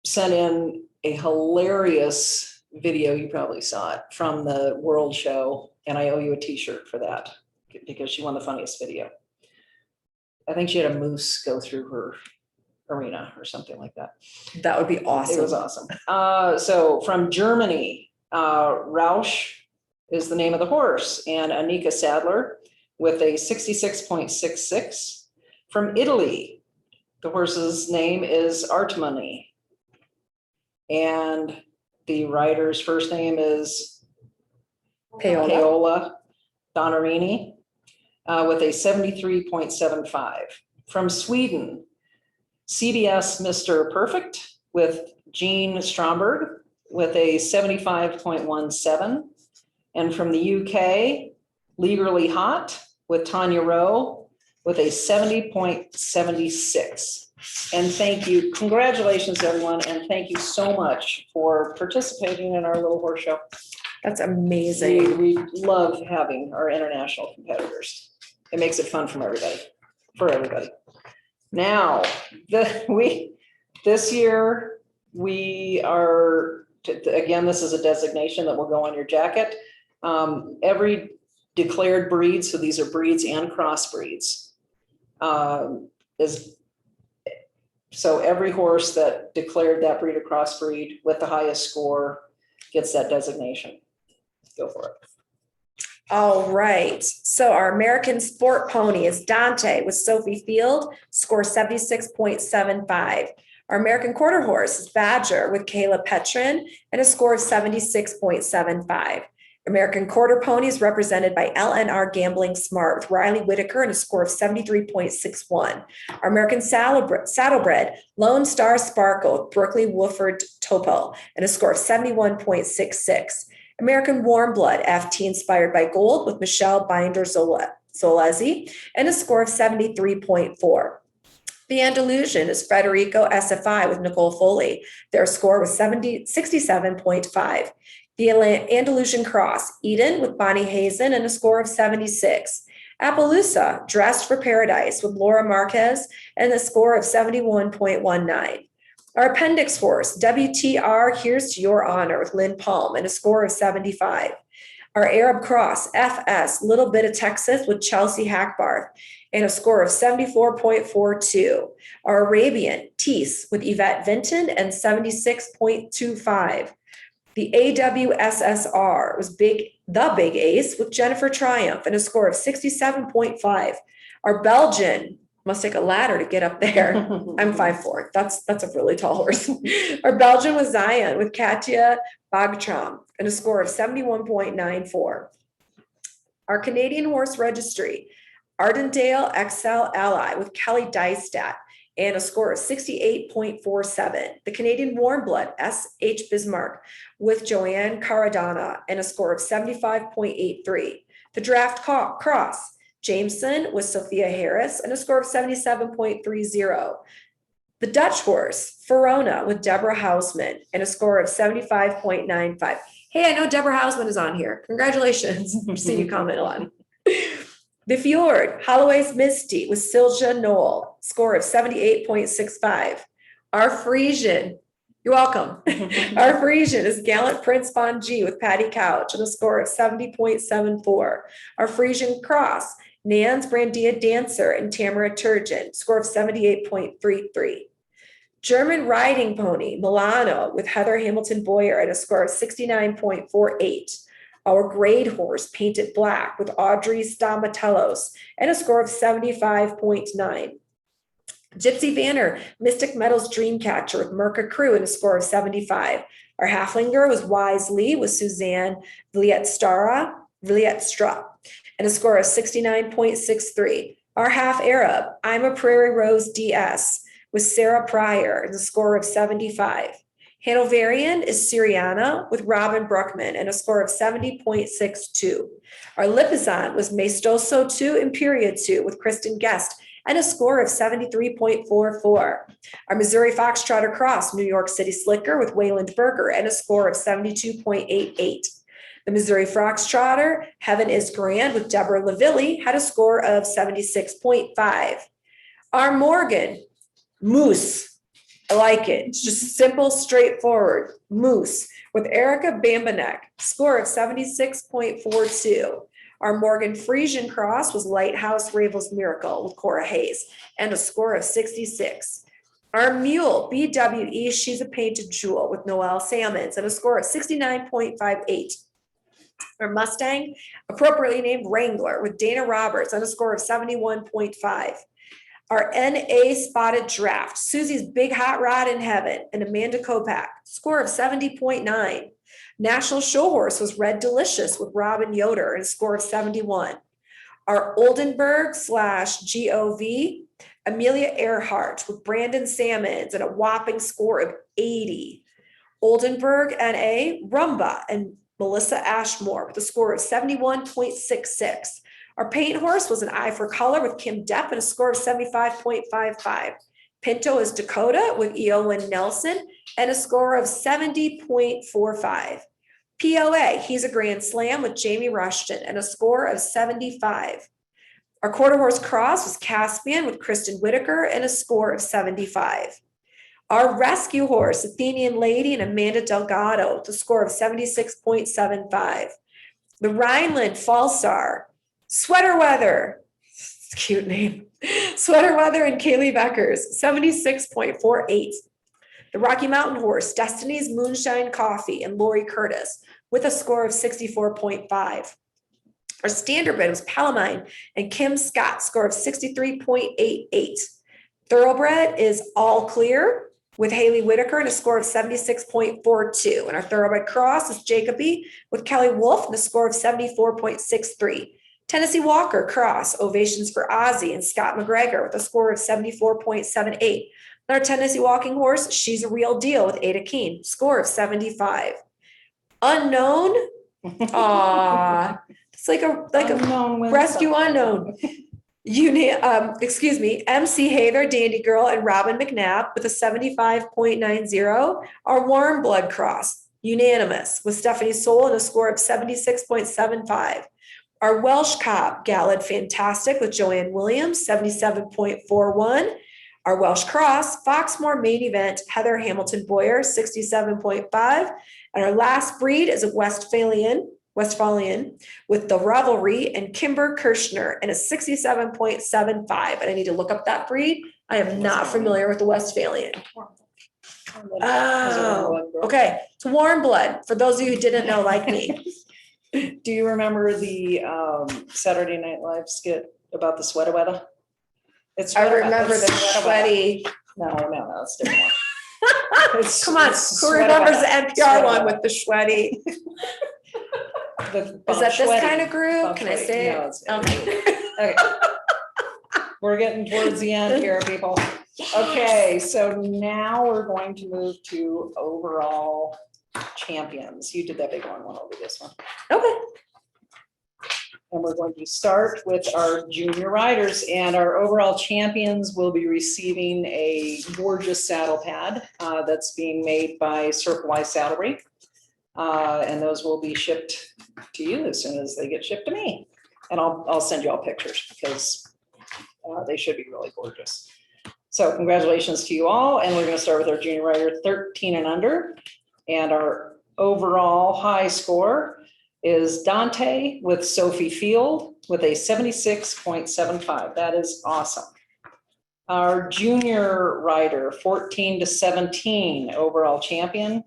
sent in a hilarious video, you probably saw it, from the World Show, and I owe you a t-shirt for that because she won the funniest video. I think she had a moose go through her arena or something like that. That would be awesome. It was awesome. So from Germany, Rausch is the name of the horse, and Anika Sadler with a 66.66. From Italy, the horse's name is Artemone, and the rider's first name is Paola Donarini with a 73.75. From Sweden, CBS Mr. Perfect with Jean Stromberg with a 75.17. And from the UK, Legally Hot with Tanya Rowe with a 70.76. And thank you, congratulations everyone, and thank you so much for participating in our little horse show. That's amazing. We love having our international competitors. It makes it fun for everybody. Now, this year we are, again, this is a designation that will go on your jacket. Every declared breed, so these are breeds and crossbreeds, so every horse that declared that breed or crossbreed with the highest score gets that designation. Go for it. All right. So our American sport pony is Dante with Sophie Field, score 76.75. Our American quarter horse is Badger with Kayla Petrin and a score of 76.75. American quarter ponies represented by LNR Gambling Smart with Riley Whitaker and a score of 73.61. Our American saddlebred Lone Star Sparkle with Brookley Woolford Topol and a score of 71.66. American Warm Blood FT inspired by gold with Michelle Binder Zolezzi and a score of 73.4. The Andalusian is Federico SFI with Nicole Foley. Their score was 67.5. The Andalusian Cross, Eden with Bonnie Hazen and a score of 76. Appaloosa, Dressed for Paradise with Laura Marquez and a score of 71.19. Our appendix horse, WTR, Here's to Your Honor with Lynn Palm and a score of 75. Our Arab Cross, FS, Little Bit of Texas with Chelsea Hackbarth and a score of 74.42. Our Arabian, Tease with Yvette Vinton and 76.25. The AWSSR was the Big Ace with Jennifer Triumph and a score of 67.5. Our Belgian Must take a ladder to get up there. I'm 5'4". That's a really tall horse. Our Belgian was Zion with Katja Bagtram and a score of 71.94. Our Canadian horse registry, Ardendale XL Ally with Kelly Dystat and a score of 68.47. The Canadian Warm Blood, S.H. Bismarck with Joanne Caradonna and a score of 75.83. The Draft Cross, Jameson with Sophia Harris and a score of 77.30. The Dutch horse, Verona with Deborah Hausman and a score of 75.95. Hey, I know Deborah Hausman is on here. Congratulations. I've seen you comment a lot. The Fjord, Holloway's Misty with Silja Knoll, score of 78.65. Our Frisian, you're welcome. Our Frisian is Gallant Prince Von G with Patty Couch and a score of 70.74. Our Frisian Cross, Nan's Brandia Dancer and Tamara Turgeon, score of 78.33. German Riding Pony, Milano with Heather Hamilton Boyer at a score of 69.48. Our Grade Horse, Painted Black with Audrey Stamatellos and a score of 75.9. Gypsy Vanner, Mystic Metals Dreamcatcher with Merca Crew and a score of 75. Our Halflinger was Wise Lee with Suzanne Villetstra and a score of 69.63. Our Half Arab, I'm a Prairie Rose DS with Sarah Pryor and a score of 75. Hanoverian is Syriana with Robin Bruckman and a score of 70.62. Our Lipizan was Maestoso 2 Imperia 2 with Kristen Guest and a score of 73.44. Our Missouri Foxtrotter Cross, New York City Slicker with Wayland Berger and a score of 72.88. The Missouri Foxtrotter, Heaven is Grand with Deborah Lavilli had a score of 76.5. Our Morgan, Moose, I like it. It's just simple, straightforward. Moose with Erica Bambanek, score of 76.42. Our Morgan Frisian Cross was Lighthouse Ravel's Miracle with Cora Hayes and a score of 66. Our Mule, BWE, She's a Painted Jewel with Noelle Salmons and a score of 69.58. Our Mustang, appropriately named Wrangler with Dana Roberts and a score of 71.5. Our NA Spotted Draft, Susie's Big Hot Rod in Heaven, and Amanda Kopak, score of 70.9. National Show Horse was Red Delicious with Robin Yoder and a score of 71. Our Oldenburg /GOV, Amelia Earhart with Brandon Salmons and a whopping score of 80. Oldenburg NA, Rumba and Melissa Ashmore with a score of 71.66. Our paint horse was an Eye for Color with Kim Depp and a score of 75.55. Pinto is Dakota with Eowyn Nelson and a score of 70.45. POA, He's a Grand Slam with Jamie Rushton and a score of 75. Our Quarter Horse Cross was Caspian with Kristen Whitaker and a score of 75. Our Rescue Horse, Athenian Lady and Amanda Delgado with a score of 76.75. The Rhineland Fall Star, Sweater Weather, cute name. Sweater Weather and Kaylee Beckers, 76.48. The Rocky Mountain Horse, Destiny's Moonshine Coffee and Lori Curtis with a score of 64.5. Our Standardbred was Palamine and Kim Scott, score of 63.88. Thoroughbred is All Clear with Haley Whitaker and a score of 76.42. And our Thoroughbred Cross is Jacoby with Kelly Wolf and a score of 74.63. Tennessee Walker Cross, Ovations for Ozzie and Scott McGregor with a score of 74.78. And our Tennessee Walking Horse, She's a Real Deal with Ada Keene, score of 75. Unknown, it's like a Unknown rescue unknown. MC Hather, Dandy Girl, and Robin McNabb with a 75.90. Our Warm Blood Cross, unanimous, with Stephanie Soul and a score of 76.75. Our Welsh Cob, Gallad Fantastic with Joanne Williams, 77.41. Our Welsh Cross, Foxmore Main Event, Heather Hamilton Boyer, 67.5. And our last breed is a Westphalian with the Revelry and Kimber Kirshner and a 67.75. And I need to look up that breed. I am not familiar with the Westphalian. Oh, okay. It's warm blood. For those of you who didn't know, like me. Do you remember the Saturday Night Live skit about the sweater weather? It's I sweater- remember it's the sweater- sweaty. No, it's different one. It's- Come on, it's who sweater- remembers the NPR one sweater- with the sweaty? the Is bump that this sweaty- kind of groove? bump Can I sweaty. say No, it? it's- Okay. Okay. We're getting towards the end here, people. Okay, so now we're going to move to overall champions. You did that big one, over this one. Okay. And we're going to start with our junior riders, and our overall champions will be receiving a gorgeous saddle pad that's being made by Circle Y Saddlery. And those will be shipped to you as soon as they get shipped to me. And I'll send you all pictures because they should be really gorgeous. So congratulations to you all. And we're going to start with our junior rider 13 and under. And our overall high score is Dante with Sophie Field with a 76.75. That is awesome. Our junior rider 14 to 17 overall champion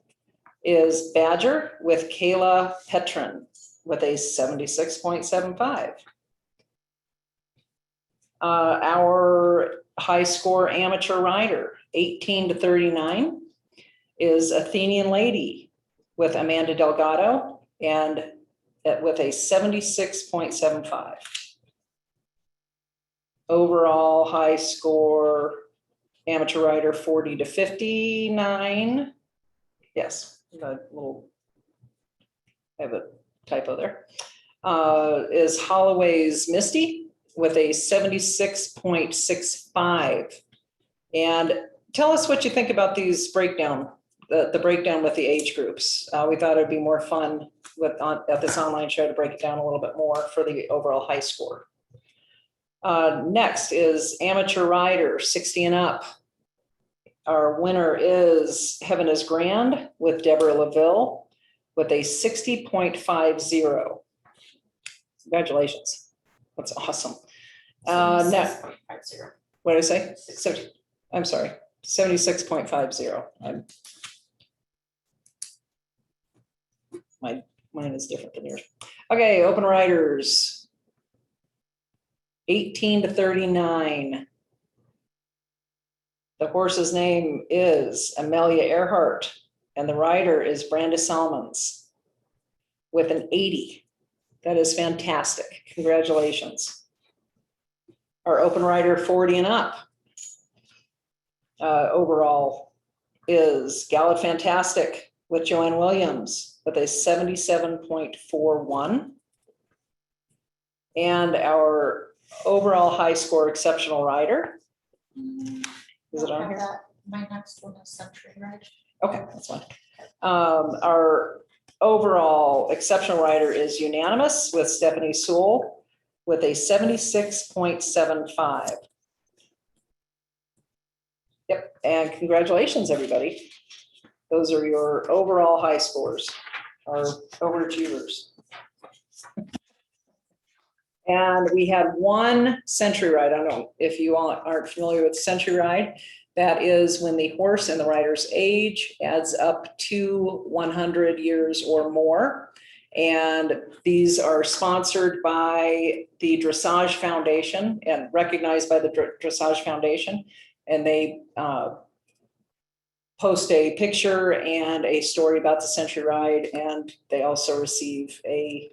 is Badger with Kayla Petrin with a 76.75. Our high score amateur rider 18 to 39 is Athenian Lady with Amanda Delgado and with a 76.75. Overall high score amateur rider 40 to 59. Yes, a little, I have a typo there. Is Holloway's Misty with a 76.65. And tell us what you think about these breakdown, the breakdown with the age groups. We thought it'd be more fun at this online show to break it down a little bit more for the overall high score. Next is amateur rider 60 and up. Our winner is Heaven is Grand with Deborah LaVille with a 60.50. Congratulations. That's awesome. Next, what did I say? 70, I'm sorry, 76.50. Mine is different than yours. Okay, open riders 18 to 39. The horse's name is Amelia Earhart, and the rider is Brandis Salmons with an 80. That is fantastic. Congratulations. Our open rider 40 and up overall is Gallant Fantastic with Joanne Williams with a 77.41. And our overall high score exceptional rider. Is it on here? My next one is Sentry Ride. Okay, that's fine. Our overall exceptional rider is unanimous with Stephanie Sewell with a 76.75. Yep, and congratulations, everybody. Those are your overall high scores, our overachievers. And we had one Sentry Ride. I don't know if you all aren't familiar with Sentry Ride. That is when the horse and the rider's age adds up to 100 years or more. And these are sponsored by the Dressage Foundation and recognized by the Dressage Foundation. And they post a picture and a story about the Sentry Ride. And they also receive a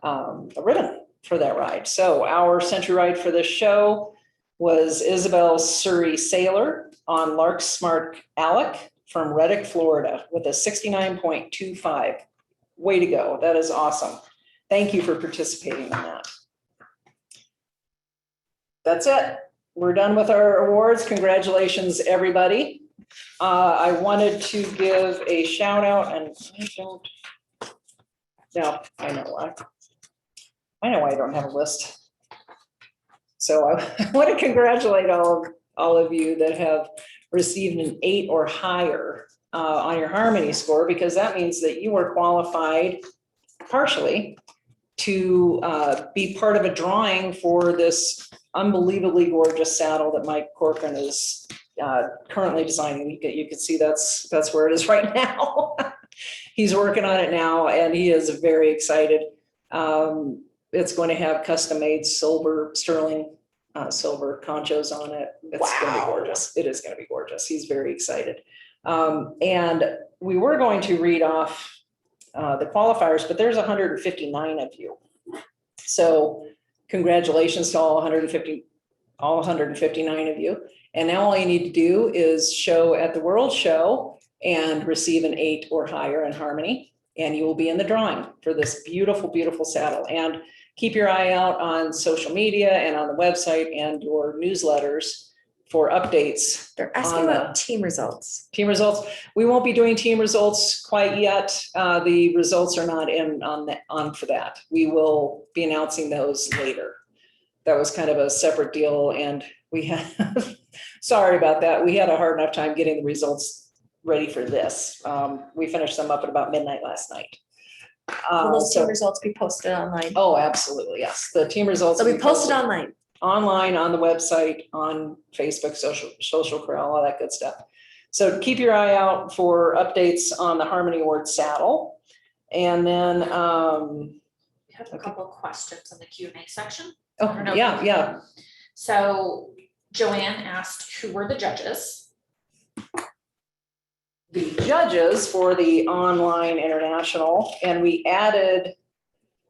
ribbon for that ride. So our Sentry Ride for this show was Isabel Surrey Sailor on Lark Smart Alec from Reddick, Florida with a 69.25. Way to go. That is awesome. Thank you for participating in that. That's it. We're done with our awards. Congratulations, everybody. I wanted to give a shout out, and I don't. No, I know why. I know why I don't have a list. So I want to congratulate all of you that have received an 8 or higher on your Harmony score, because that means that you were qualified partially to be part of a drawing for this unbelievably gorgeous saddle that Mike Corcoran is currently designing. You can see that's where it is right now. He's working on it now, and he is very excited. It's going to have custom made silver sterling silver conchos on it. It's gonna be Wow. gorgeous. It is gonna be gorgeous. He's very excited. And we were going to read off the qualifiers, but there's 159 of you. So congratulations to all 159 of you. And now all you need to do is show at the World Show and receive an 8 or higher in harmony. And you will be in the drawing for this beautiful, beautiful saddle. And keep your eye out on social media and on the website and your newsletters for updates. They're asking On about team results. Team results. We won't be doing team results quite yet. The results are not in on for that. We will be announcing those later. That was kind of a separate deal, and we had, sorry about that. We had a hard enough time getting the results ready for this. We finished them up at about midnight last night. Will those team So- results be posted online? Oh, absolutely, yes. The team results. They'll will be posted online. online, on the website, on Facebook, social corral, all that good stuff. So keep your eye out for updates on the Harmony Award saddle. And then, We have a couple of questions in the Q&A section. I don't know if you yeah. So Joanne asked, who were the judges? The judges for the online international, and we added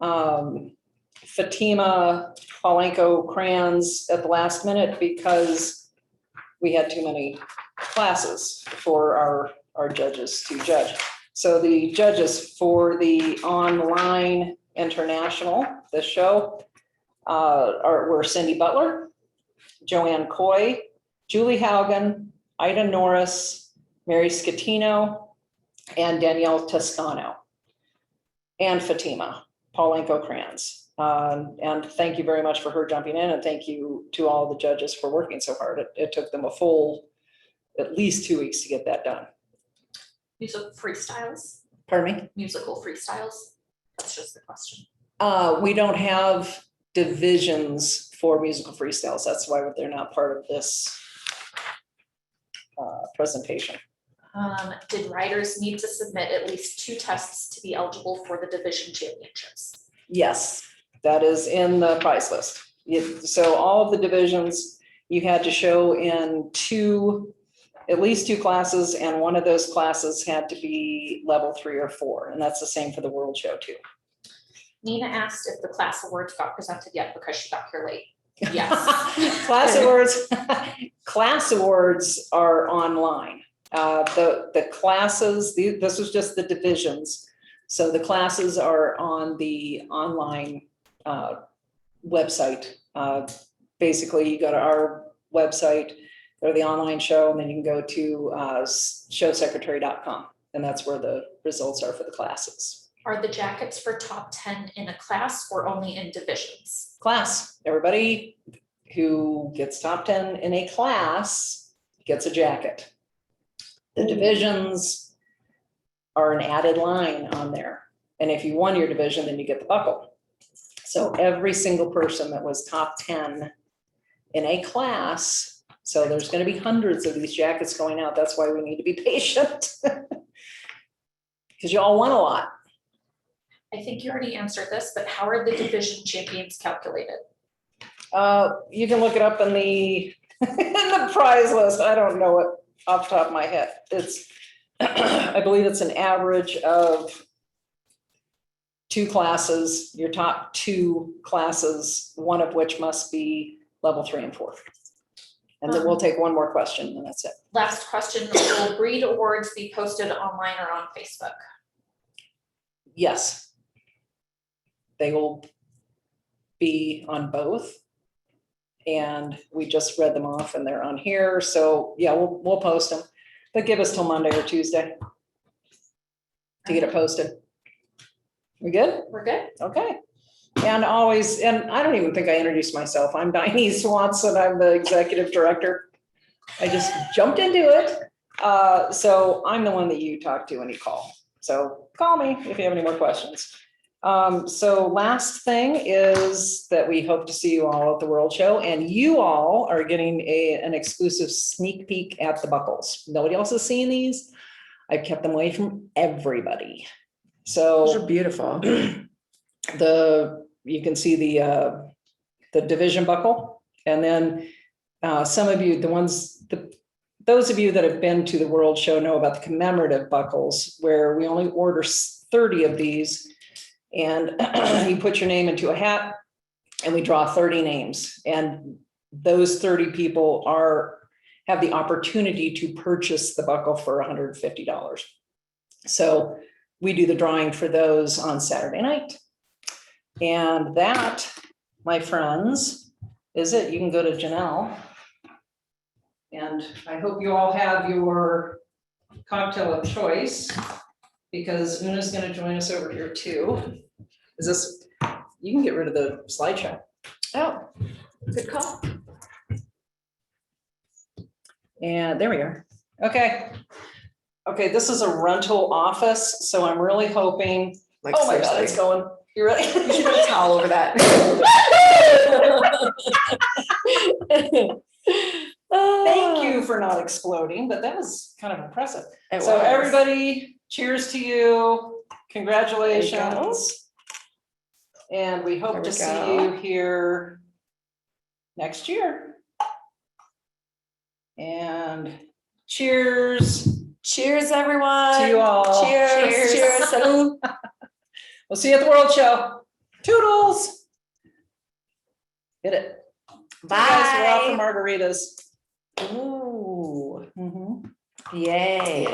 Fatima Paulenko crayons at the last minute because we had too many classes for our judges to judge. So the judges for the online international, this show, were Cindy Butler, Joanne Coy, Julie Haugen, Ida Norris, Mary Scatino, and Danielle Toscano, and Fatima Paulenko crayons. And thank you very much for her jumping in, and thank you to all the judges for working so hard. It took them a full, at least 2 weeks to get that done. Musical freestyles? Pardon me? Musical freestyles? That's just the question. We don't have divisions for musical freestyles. That's why they're not part of this presentation. Did riders need to submit at least 2 tests to be eligible for the division championships? Yes, that is in the prize list. So all of the divisions, you had to show in at least 2 classes, and one of those classes had to be level 3 or 4. And that's the same for the World Show too. Nina asked if the class awards got presented yet because she got here late. Yes. Class awards are online. The classes, this was just the divisions. So the classes are on the online website. Basically, you go to our website, go to the online show, and then you can go to showsecretary.com. And that's where the results are for the classes. Are the jackets for top 10 in a class or only in divisions? Class, everybody who gets top 10 in a class gets a jacket. The divisions are an added line on there. And if you won your division, then you get the buckle. So every single person that was top 10 in a class, so there's going to be hundreds of these jackets going out. That's why we need to be patient. Because you all won a lot. I think you already answered this, but how are the division champions calculated? You can look it up in the in the prize list. I don't know it off the top of my head. It's I believe it's an average of 2 classes, your top 2 classes, one of which must be level 3 and 4. And then we'll take one more question and that's it. Last question, will breed awards be posted online or on Facebook? Yes. They will be on both. And we just read them off and they're on here. So yeah, we'll post them. But give us till Monday or Tuesday to get it posted. We good? We're good? Okay. And I don't even think I introduced myself. I'm Diane Swanson. I'm the executive director. I just jumped into it. So I'm the one that you talk to when you call. So call me if you have any more questions. So last thing is that we hope to see you all at the World Show, and you all are getting an exclusive sneak peek at the buckles. Nobody else has seen these. I've kept them away from everybody. Those are So beautiful. you can see the division buckle, And then some of you, those of you that have been to the World Show know about the commemorative buckles, where we only order 30 of these. And you put your name into a hat and we draw 30 names. And those 30 people have the opportunity to purchase the buckle for $150. So we do the drawing for those on Saturday night. And that, my friends, is it. You can go to Janelle. And I hope you all have your cocktail of choice, because Una's going to join us over here too. Is this, you can get rid of the slideshow. Oh, good call. And there we are. Okay. Okay, this is a rental office, so I'm really hoping, Like, oh my God, seriously. it's going. You ready? You should put a towel over that. Thank you for not exploding, but that was kind of impressive. It So was. everybody, cheers to you. Congratulations. And we hope There we to see go. you here next year. And cheers Cheers, everyone. to you all. Cheers. Cheers. Salud. We'll see you at the World Show. Toodles. Hit it. Bye. Guys, we're off for margaritas. Ooh. Mhm. Yay.